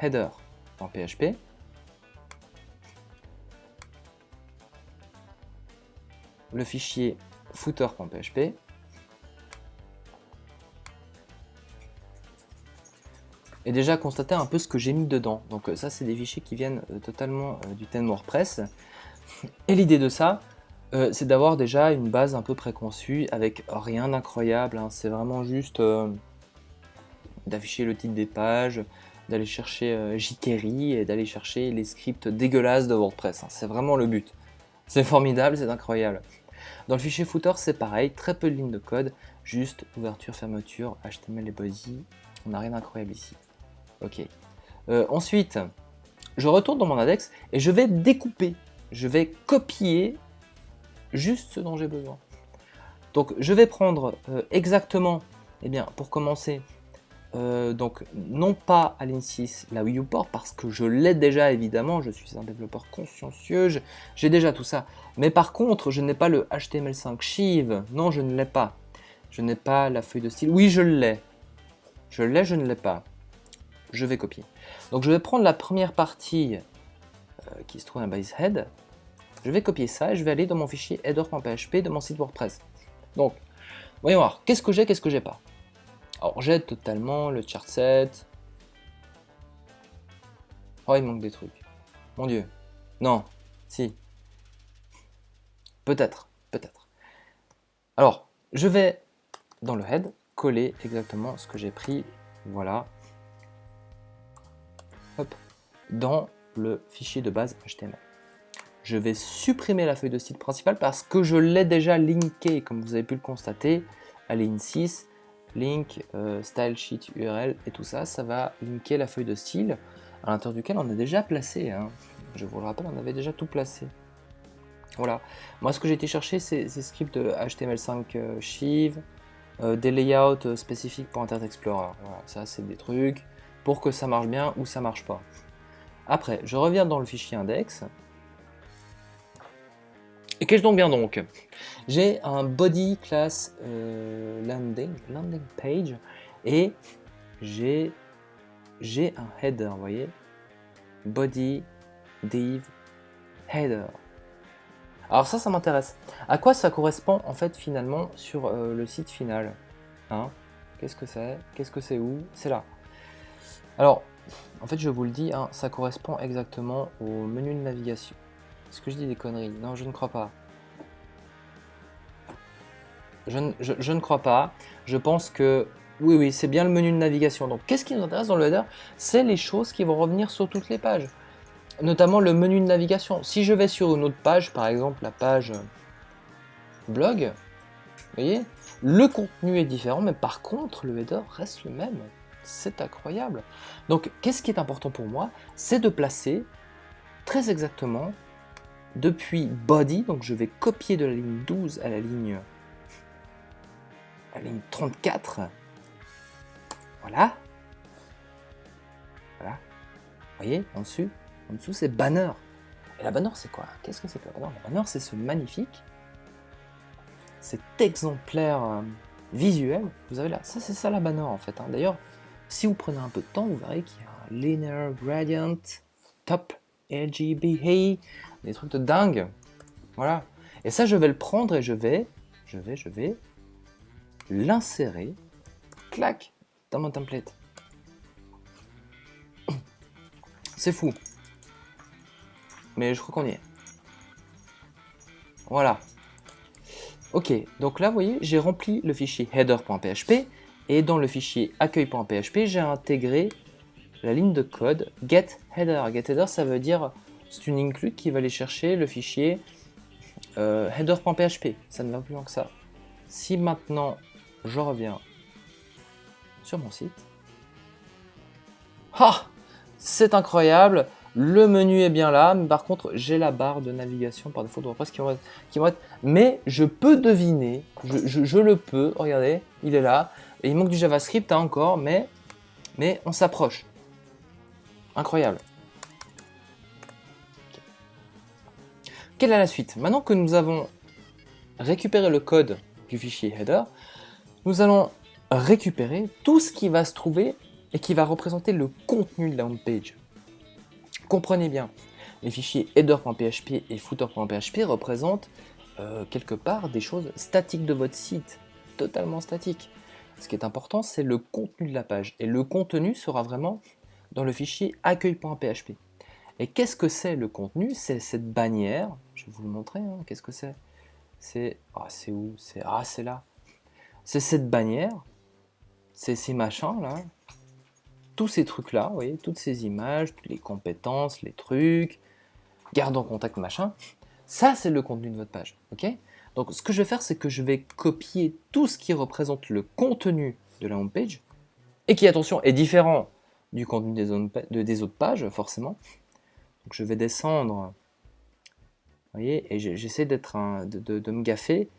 header.php. Le fichier footer.php. Et déjà constater un peu ce que j'ai mis dedans. Donc ça, c'est des fichiers qui viennent totalement du thème WordPress. Et l'idée de ça, c'est d'avoir déjà une base un peu préconçue avec rien d'incroyable, hein. C'est vraiment juste d'afficher le titre des pages, d'aller chercher jQuery et d'aller chercher les scripts dégueulasses de WordPress, hein. C'est vraiment le but. C'est formidable, c'est incroyable. Dans le fichier footer, c'est pareil, très peu de lignes de code, juste ouverture, fermeture, HTML et body. On n'a rien d'incroyable ici. Ok. Ensuite, je retourne dans mon index et je vais découper. Je vais copier juste ce dont j'ai besoin. Donc je vais prendre exactement, pour commencer, donc non pas à ligne 6 la viewport parce que je l'ai déjà évidemment, je suis un développeur consciencieux, j'ai déjà tout ça. Mais par contre, je n'ai pas le HTML5 Shiv, non je ne l'ai pas. Je n'ai pas la feuille de style, oui je l'ai. Je ne l'ai pas. Je vais copier. Donc je vais prendre la première partie qui se trouve dans base head. Je vais copier ça et je vais aller dans mon fichier header.php de mon site WordPress. Donc, voyons voir, qu'est-ce que j'ai pas. Alors j'ai totalement le chart set. Oh, il manque des trucs. Mon Dieu. Non. Si. Peut-être. Alors, je vais dans le head coller exactement ce que j'ai pris. Voilà. Hop. Dans le fichier de base HTML. Je vais supprimer la feuille de style principale parce que je l'ai déjà linké, comme vous avez pu le constater, à ligne 6, link, style sheet URL et tout ça, ça va linker la feuille de style à l'intérieur duquel on a déjà placé, hein. Je vous le rappelle, on avait déjà tout placé. Voilà. Moi, ce que j'ai été chercher, c'est ces scripts de HTML5 Shiv, des layouts spécifiques pour Internet Explorer. Voilà, ça, c'est des trucs pour que ça marche bien ou ça marche pas. Après, je reviens dans le fichier index. Et qu'ai-je donc bien donc? J'ai un body class landing page et j'ai un header, vous voyez, body div header. Alors ça m'intéresse. À quoi ça correspond en fait finalement sur le site final, hein? Qu'est-ce que c'est? Qu'est-ce que c'est où? C'est là. Alors, en fait, je vous le dis, hein, ça correspond exactement au menu de navigation. Est-ce que je dis des conneries? Non, je ne crois pas. Je ne crois pas. Je pense que oui, oui, c'est bien le menu de navigation. Donc, qu'est-ce qui nous intéresse dans le header? C'est les choses qui vont revenir sur toutes les pages, notamment le menu de navigation. Si je vais sur une autre page, par exemple la page blog, vous voyez, le contenu est différent, mais par contre, le header reste le même. C'est incroyable. Donc, qu'est-ce qui est important pour moi? C'est de placer très exactement depuis body, donc je vais copier de la ligne 12 à la ligne 34. Voilà. Voilà. Vous voyez, en dessous c'est banner. Et la banner, c'est quoi? Qu'est-ce que c'est que la banner? La banner, c'est ce magnifique, cet exemplaire visuel. Vous avez là, ça c'est ça la banner en fait. Hein. D'ailleurs, si vous prenez un peu de temps, vous verrez qu'il y a un linear gradient, top, RGB, des trucs de dingue. Voilà. Et ça, je vais le prendre et je vais l'insérer, clac, dans mon template. C'est fou. Mais je crois qu'on y est. Voilà. Ok, donc là, vous voyez, j'ai rempli le fichier header.php et dans le fichier accueil.php, j'ai intégré la ligne de code getHeader. GetHeader, ça veut dire, c'est une include qui va aller chercher le fichier header.php. Ça ne va plus loin que ça. Si maintenant, je reviens sur mon site, ah, c'est incroyable, le menu est bien là, mais par contre j'ai la barre de navigation par défaut de WordPress qui va être, mais je peux deviner, je le peux, regardez, il est là, et il manque du JavaScript hein, encore, mais on s'approche. Incroyable. Quelle est la suite? Maintenant que nous avons récupéré le code du fichier header, nous allons récupérer tout ce qui va se trouver et qui va représenter le contenu de la home page. Comprenez bien, les fichiers header.php et footer.php représentent quelque part des choses statiques de votre site, totalement statiques. Ce qui est important, c'est le contenu de la page. Et le contenu sera vraiment dans le fichier accueil.php. Et qu'est-ce que c'est le contenu? C'est cette bannière, je vais vous le montrer, hein. Qu'est-ce que c'est? C'est où? C'est là. C'est cette bannière, c'est ces machins là, tous ces trucs-là, vous voyez, toutes ces images, toutes les compétences, les trucs, garde en contact, machin. Ça, c'est le contenu de votre page, ok? Donc, ce que je vais faire, c'est que je vais copier tout ce qui représente le contenu de la homepage et qui, attention, est différent du contenu des autres pages, forcément. Donc, je vais descendre, vous voyez, et j'essaie de me gaffer.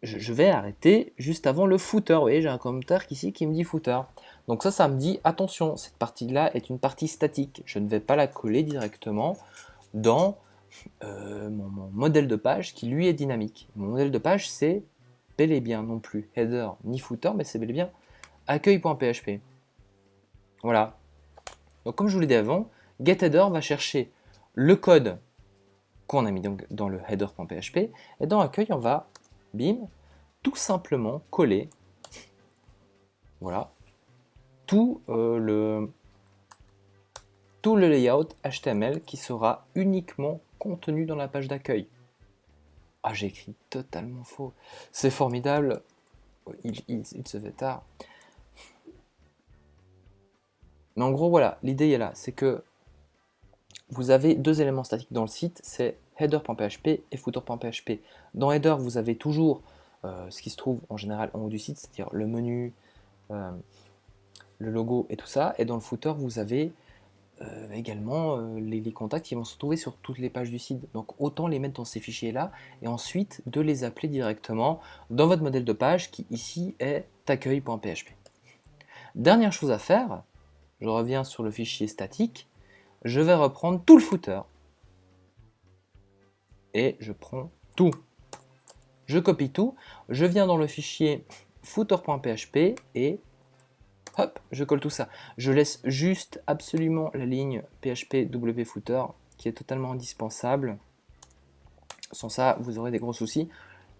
Je vais arrêter juste avant le footer. Vous voyez, j'ai un commentaire ici qui me dit footer. Donc ça me dit, attention, cette partie-là est une partie statique. Je ne vais pas la coller directement dans mon modèle de page qui, lui, est dynamique. Mon modèle de page, c'est bel et bien non plus header ni footer, mais c'est bel et bien accueil.php. Voilà. Donc comme je vous l'ai dit avant, getHeader va chercher le code qu'on a mis donc dans le header.php et dans accueil, on va, bim, tout simplement coller, voilà, tout le layout HTML qui sera uniquement contenu dans la page d'accueil. Ah, j'ai écrit totalement faux. C'est formidable. Il se fait tard. Mais en gros, voilà, l'idée est là. C'est que vous avez deux éléments statiques dans le site, c'est header.php et footer.php. Dans header, vous avez toujours ce qui se trouve en général en haut du site, c'est-à-dire le menu, le logo et tout ça. Et dans le footer, vous avez également les contacts qui vont se trouver sur toutes les pages du site. Donc autant les mettre dans ces fichiers-là et ensuite de les appeler directement dans votre modèle de page qui ici est accueil.php. Dernière chose à faire, je reviens sur le fichier statique, je vais reprendre tout le footer et je prends tout. Je copie tout, je viens dans le fichier footer.php et hop, je colle tout ça. Je laisse juste absolument la ligne PHP WFooter qui est totalement indispensable. Sans ça, vous aurez des gros soucis.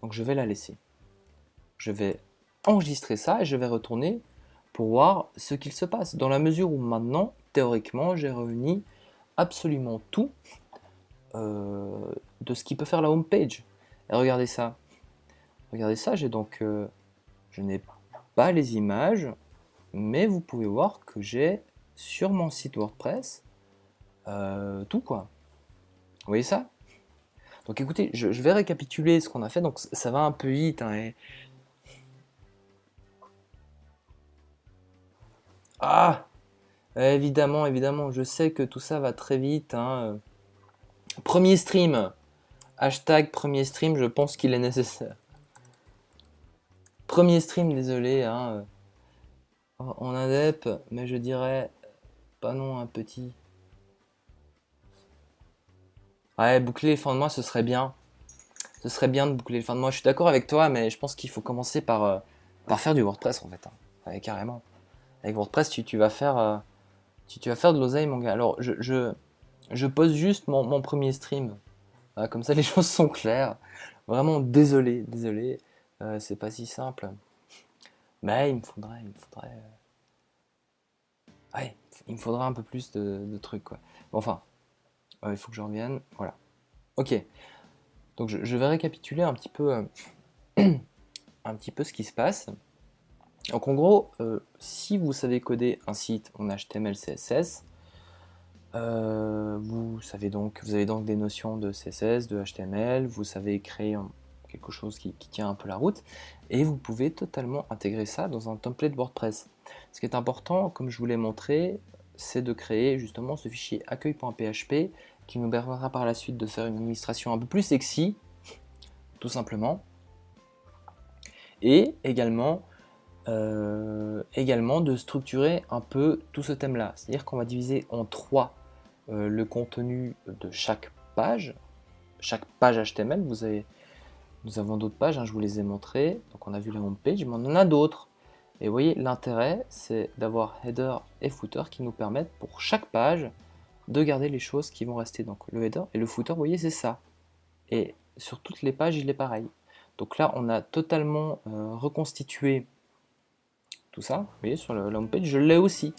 Donc je vais la laisser. Je vais enregistrer ça et je vais retourner pour voir ce qu'il se passe. Dans la mesure où maintenant, théoriquement, j'ai réuni absolument tout de ce qui peut faire la home page. Et regardez ça. Regardez ça, j'ai donc... je n'ai pas les images, mais vous pouvez voir que j'ai sur mon site WordPress tout quoi. Vous voyez ça? Donc écoutez, je vais récapituler ce qu'on a fait, donc ça va un peu vite. Hein, Ah! Évidemment, évidemment, je sais que tout ça va très vite. Hein. Premier stream, hashtag premier stream, je pense qu'il est nécessaire. Premier stream, désolé, hein, en indep, mais je dirais pas non un petit. Ouais, boucler les fins de mois, ce serait bien. Ce serait bien de boucler les fins de mois. Je suis d'accord avec toi, mais je pense qu'il faut commencer par faire du WordPress en fait. Hein. Ouais, carrément. Avec WordPress, tu vas faire, tu vas faire de l'oseille, mon gars. Alors, je pose juste mon premier stream. Voilà, comme ça, les choses sont claires. Vraiment, désolé, désolé. C'est pas si simple. Mais il me faudrait, ouais, il me faudra un peu plus de trucs, quoi. Bon, enfin, il faut que je revienne. Voilà. Ok. Donc, je vais récapituler un petit peu, un petit peu ce qui se passe. Donc, en gros, si vous savez coder un site en HTML, CSS, vous avez donc des notions de CSS, de HTML, vous savez créer quelque chose qui tient un peu la route, et vous pouvez totalement intégrer ça dans un template WordPress. Ce qui est important, comme je vous l'ai montré, c'est de créer justement ce fichier accueil.php qui nous permettra par la suite de faire une administration un peu plus sexy, tout simplement, et également de structurer un peu tout ce thème-là. C'est-à-dire qu'on va diviser en trois le contenu de chaque page HTML. Nous avons d'autres pages, hein, je vous les ai montrées. Donc on a vu la home page, mais on en a d'autres. Et vous voyez, l'intérêt, c'est d'avoir header et footer qui nous permettent pour chaque page de garder les choses qui vont rester. Donc le header et le footer, vous voyez, c'est ça. Et sur toutes les pages, il est pareil. Donc là, on a totalement reconstitué tout ça. Vous voyez, sur la home page, je l'ai aussi.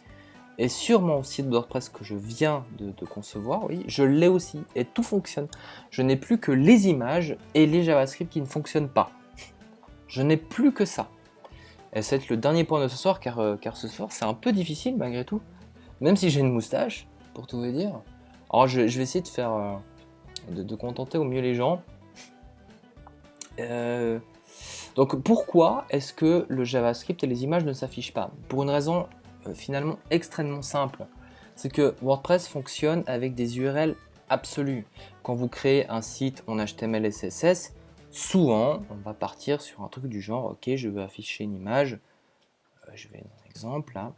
Et sur mon site WordPress que je viens de concevoir, oui, je l'ai aussi. Et tout fonctionne. Je n'ai plus que les images et les JavaScript qui ne fonctionnent pas. Je n'ai plus que ça. Et ça va être le dernier point de ce soir, car ce soir, c'est un peu difficile malgré tout. Même si j'ai une moustache, pour tout vous dire. Alors, je vais essayer de faire... de contenter au mieux les gens. Donc, pourquoi est-ce que le JavaScript et les images ne s'affichent pas? Pour une raison finalement extrêmement simple. C'est que WordPress fonctionne avec des URL absolues. Quand vous créez un site en HTML et CSS, souvent on va partir sur un truc du genre ok, je veux afficher une image. Je vais un exemple là.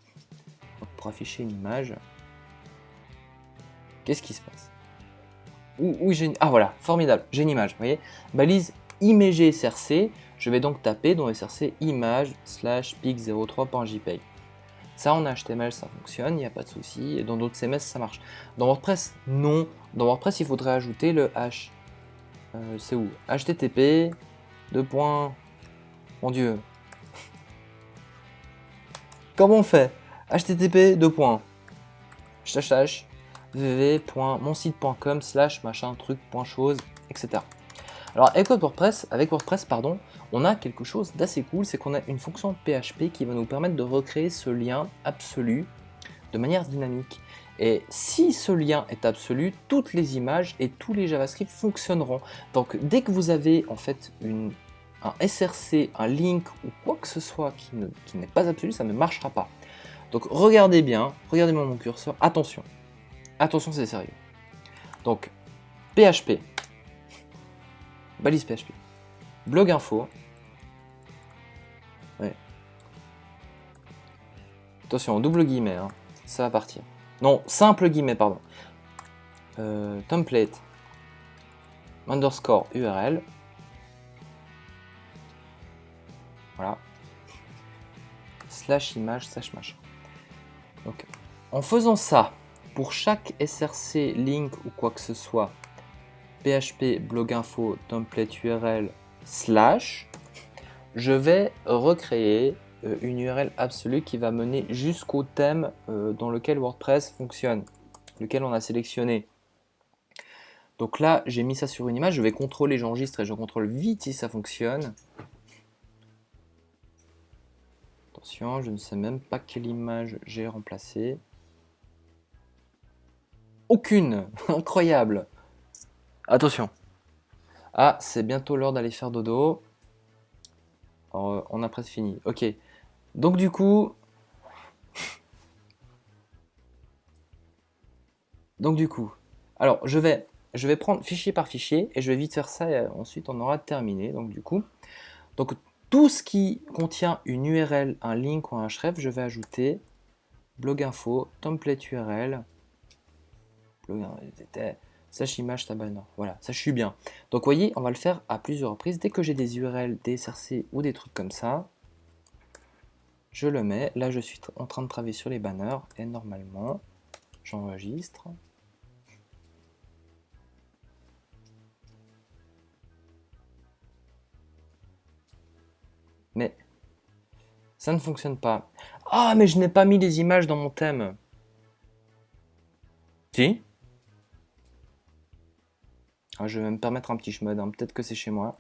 Pour afficher une image, qu'est-ce qui se passe? Ah voilà, formidable, j'ai une image, vous voyez, balise img src. Je vais donc taper dans src image /pic03.jpg. Ça en HTML ça fonctionne, il n'y a pas de souci, et dans d'autres CMS ça marche. Dans WordPress, non. Dans WordPress, il faudrait ajouter le H. C'est où? HTTP, Mon Dieu. Comment on fait? HTTP, www.monsite.com /machin truc.chose, etc. Alors avec WordPress, on a quelque chose d'assez cool, c'est qu'on a une fonction PHP qui va nous permettre de recréer ce lien absolu de manière dynamique. Et si ce lien est absolu, toutes les images et tous les JavaScript fonctionneront. Donc dès que vous avez en fait un SRC, un link ou quoi que ce soit qui n'est pas absolu, ça ne marchera pas. Donc regardez bien, regardez-moi mon curseur, attention, attention c'est sérieux. Donc PHP, balise PHP, blog info, ouais. Attention, double guillemets, hein. Ça va partir. Non, simple guillemets, pardon. Template, underscore URL. Voilà. / image / machin. Donc, en faisant ça, pour chaque SRC, link ou quoi que ce soit, PHP, blog info, template URL, /, je vais recréer une URL absolue qui va mener jusqu'au thème dans lequel WordPress fonctionne, lequel on a sélectionné. Donc là, j'ai mis ça sur une image, je vais contrôler, j'enregistre et je contrôle vite si ça fonctionne. Attention, je ne sais même pas quelle image j'ai remplacée. Aucune! Incroyable! Attention! Ah, c'est bientôt l'heure d'aller faire dodo. Alors, on a presque fini. Ok. Donc du coup... Alors, je vais prendre fichier par fichier et je vais vite faire ça et ensuite on aura terminé. Donc du coup... Donc tout ce qui contient une URL, un link ou un href, je vais ajouter blog info, template URL, slash image tab banner. Voilà, ça je suis bien. Donc vous voyez, on va le faire à plusieurs reprises. Dès que j'ai des URL, des SRC ou des trucs comme ça, je le mets. Là, je suis en train de travailler sur les banners et normalement, j'enregistre. Mais ça ne fonctionne pas. Ah, mais je n'ai pas mis les images dans mon thème. Si. Ah, je vais me permettre un petit chmod, hein. Peut-être que c'est chez moi.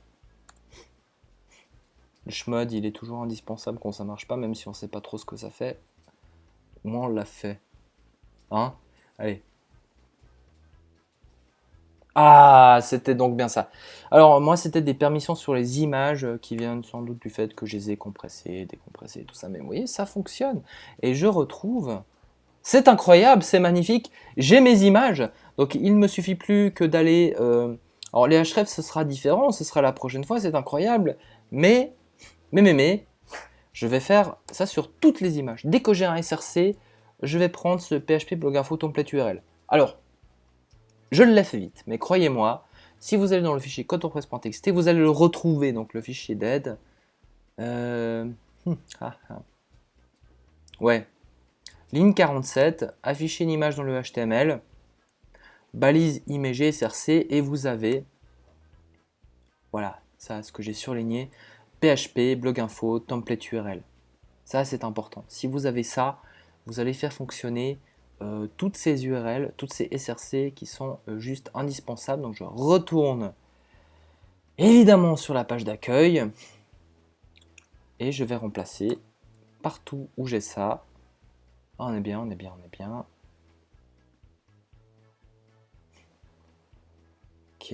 Le chmod, il est toujours indispensable quand ça marche pas, même si on sait pas trop ce que ça fait. Au moins on l'a fait. Hein? Allez. Ah, c'était donc bien ça. Alors moi, c'était des permissions sur les images qui viennent sans doute du fait que je les ai compressées, décompressées, tout ça. Mais vous voyez, ça fonctionne. Et je retrouve... C'est incroyable, c'est magnifique. J'ai mes images. Donc il ne me suffit plus que d'aller... Alors les hrefs, ce sera différent, ce sera la prochaine fois, c'est incroyable. Mais, je vais faire ça sur toutes les images. Dès que j'ai un SRC, je vais prendre ce PHP blog info template URL. Alors, je le laisse vite, mais croyez-moi, si vous allez dans le fichier code.wordpress.txt, vous allez le retrouver, donc le fichier d'aide. Ouais. Ligne 47, afficher une image dans le HTML, balise img src, et vous avez, voilà, ça, ce que j'ai surligné, PHP, blog info, template URL. Ça, c'est important. Si vous avez ça, vous allez faire fonctionner toutes ces URL, toutes ces SRC qui sont juste indispensables. Donc je retourne évidemment sur la page d'accueil et je vais remplacer partout où j'ai ça. Ah, on est bien, on est bien, on est bien. Ok,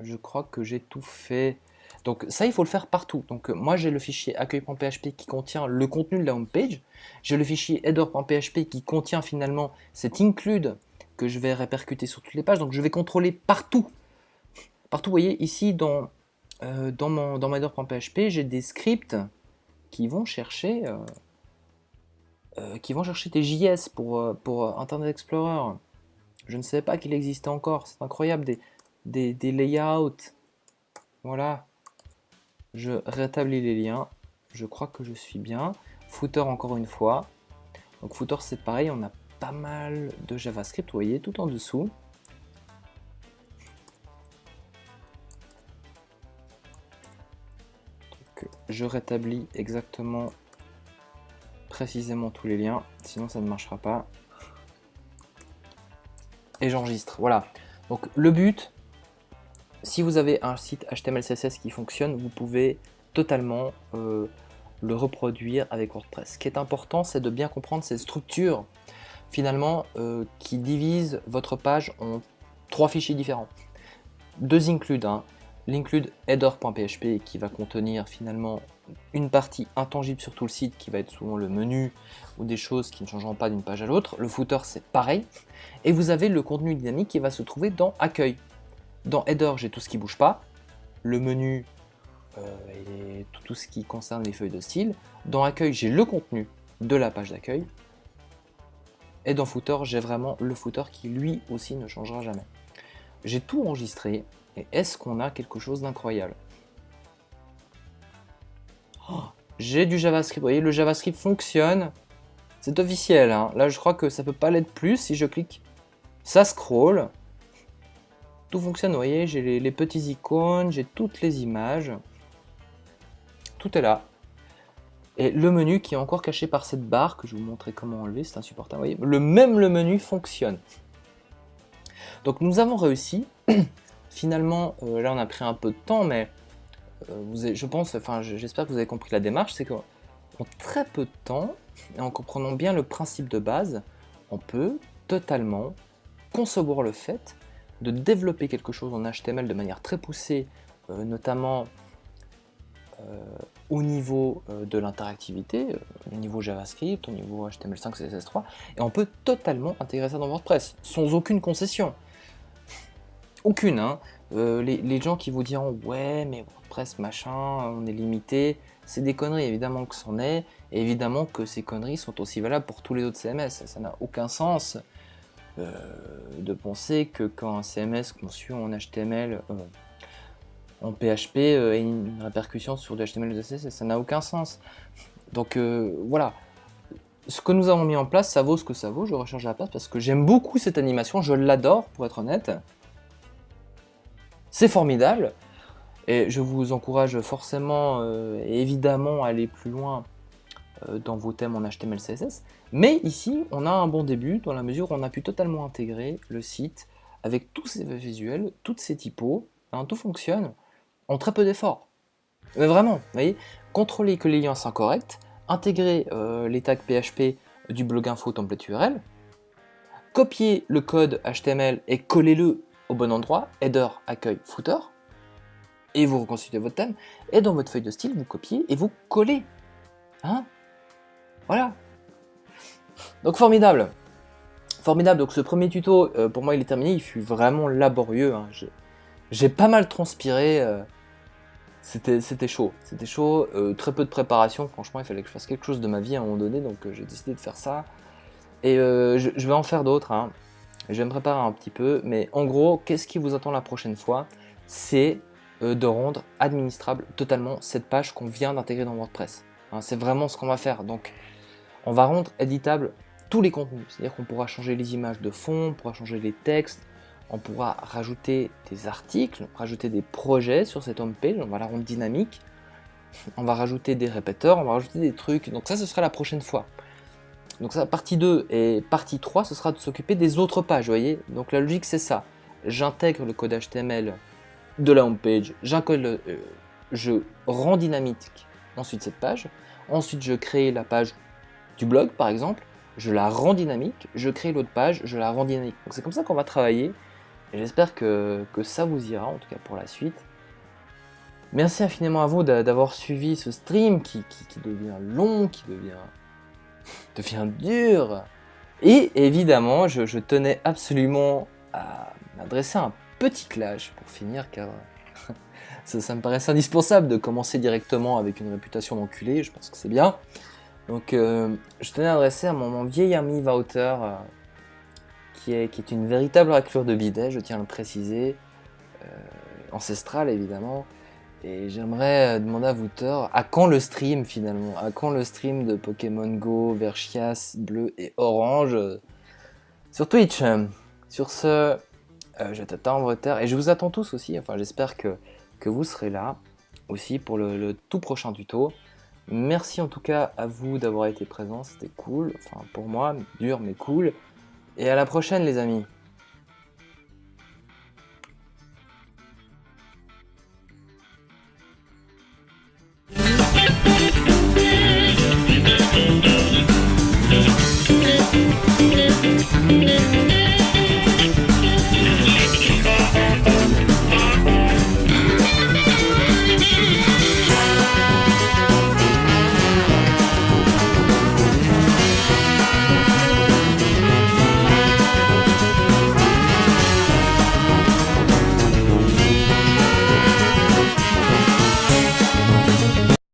je crois que j'ai tout fait. Donc ça, il faut le faire partout. Donc moi, j'ai le fichier accueil.php qui contient le contenu de la home page. J'ai le fichier header.php qui contient finalement cet include que je vais répercuter sur toutes les pages. Donc je vais contrôler partout. Partout, vous voyez, ici dans mon header.php, j'ai des scripts qui vont chercher des JS pour Internet Explorer. Je ne savais pas qu'il existait encore. C'est incroyable, des layouts. Voilà. Je rétablis les liens. Je crois que je suis bien. Footer encore une fois. Donc footer, c'est pareil, on a pas mal de JavaScript, vous voyez, tout en dessous. Donc, je rétablis exactement, précisément tous les liens, sinon ça ne marchera pas. Et j'enregistre, voilà. Donc le but, si vous avez un site HTML CSS qui fonctionne, vous pouvez totalement le reproduire avec WordPress. Ce qui est important, c'est de bien comprendre cette structure finalement qui divise votre page en 3 fichiers différents. 2 includes, hein. L'include header.php qui va contenir finalement une partie intangible sur tout le site qui va être souvent le menu ou des choses qui ne changeront pas d'une page à l'autre. Le footer, c'est pareil. Et vous avez le contenu dynamique qui va se trouver dans accueil. Dans header, j'ai tout ce qui bouge pas. Le menu et tout ce qui concerne les feuilles de style. Dans accueil, j'ai le contenu de la page d'accueil. Et dans footer, j'ai vraiment le footer qui lui aussi ne changera jamais. J'ai tout enregistré. Et est-ce qu'on a quelque chose d'incroyable? Oh, j'ai du JavaScript. Vous voyez, le JavaScript fonctionne. C'est officiel, hein. Là, je crois que ça peut pas l'être plus. Si je clique, ça scroll. Tout fonctionne, vous voyez, j'ai les petits icônes, j'ai toutes les images. tout est là. Et le menu qui est encore caché par cette barre, que je vais vous montrer comment enlever, c'est insupportable. Vous voyez, le menu fonctionne. Donc nous avons réussi. Finalement, là on a pris un peu de temps, mais je pense, enfin j'espère que vous avez compris la démarche, c'est qu'en très peu de temps, et en comprenant bien le principe de base, on peut totalement concevoir le fait de développer quelque chose en HTML de manière très poussée, notamment au niveau de l'interactivité, au niveau JavaScript, au niveau HTML5, CSS3, et on peut totalement intégrer ça dans WordPress, sans aucune concession. Aucune, hein. Les gens qui vous diront « ouais, mais WordPress, machin, on est limité », c'est des conneries, évidemment que c'en est, et évidemment que ces conneries sont aussi valables pour tous les autres CMS. Ça n'a aucun sens de penser que quand un CMS conçu en HTML, en PHP, ait une répercussion sur du HTML et du CSS, ça n'a aucun sens. Donc voilà, ce que nous avons mis en place, ça vaut ce que ça vaut, je recharge la place parce que j'aime beaucoup cette animation, je l'adore pour être honnête. C'est formidable, et je vous encourage forcément et évidemment à aller plus loin dans vos thèmes en HTML, CSS. Mais ici, on a un bon début dans la mesure où on a pu totalement intégrer le site avec tous ces visuels, toutes ces typos, hein, tout fonctionne en très peu d'efforts. Mais vraiment, vous voyez, contrôler que les liens sont corrects, intégrer les tags PHP du blog info template URL, copier le code HTML et coller-le au bon endroit, header, accueil, footer, et vous reconstituez votre thème, et dans votre feuille de style, vous copiez et vous collez. Hein? Voilà. Donc formidable. Formidable, donc ce premier tuto, pour moi il est terminé, il fut vraiment laborieux. Hein. J'ai pas mal transpiré, c'était chaud. C'était chaud, très peu de préparation, franchement il fallait que je fasse quelque chose de ma vie à un moment donné, donc j'ai décidé de faire ça. Et je vais en faire d'autres, hein. Je vais me préparer un petit peu, mais en gros, qu'est-ce qui vous attend la prochaine fois? C'est de rendre administrable totalement cette page qu'on vient d'intégrer dans WordPress. Hein, c'est vraiment ce qu'on va faire. Donc, on va rendre éditable tous les contenus. C'est-à-dire qu'on pourra changer les images de fond, on pourra changer les textes, on pourra rajouter des articles, rajouter des projets sur cette home page, on va la rendre dynamique, on va rajouter des répéteurs, on va rajouter des trucs. Donc ça, ce sera la prochaine fois. Donc ça, partie 2 et partie 3, ce sera de s'occuper des autres pages, vous voyez. Donc la logique, c'est ça. J'intègre le code HTML de la homepage, je rends dynamique ensuite cette page. Ensuite, je crée la page du blog, par exemple. Je la rends dynamique, je crée l'autre page, je la rends dynamique. Donc c'est comme ça qu'on va travailler. Et j'espère que ça vous ira, en tout cas pour la suite. Merci infiniment à vous d'avoir suivi ce stream qui devient long, qui devient dur. Et évidemment, je tenais absolument à adresser un petit clash pour finir, car ça me paraissait indispensable de commencer directement avec une réputation d'enculé, je pense que c'est bien. Donc je tenais à adresser à mon vieil ami Wouter, qui est une véritable raclure de bidet, je tiens à le préciser, ancestrale évidemment. Et j'aimerais demander à Wouter, à quand le stream finalement? À quand le stream de Pokémon Go, Verchias, Bleu et Orange sur Twitch? Sur ce, je t'attends en retard et je vous attends tous aussi, enfin j'espère que vous serez là aussi pour le tout prochain tuto. Merci en tout cas à vous d'avoir été présents, c'était cool, enfin pour moi, dur mais cool. Et à la prochaine les amis.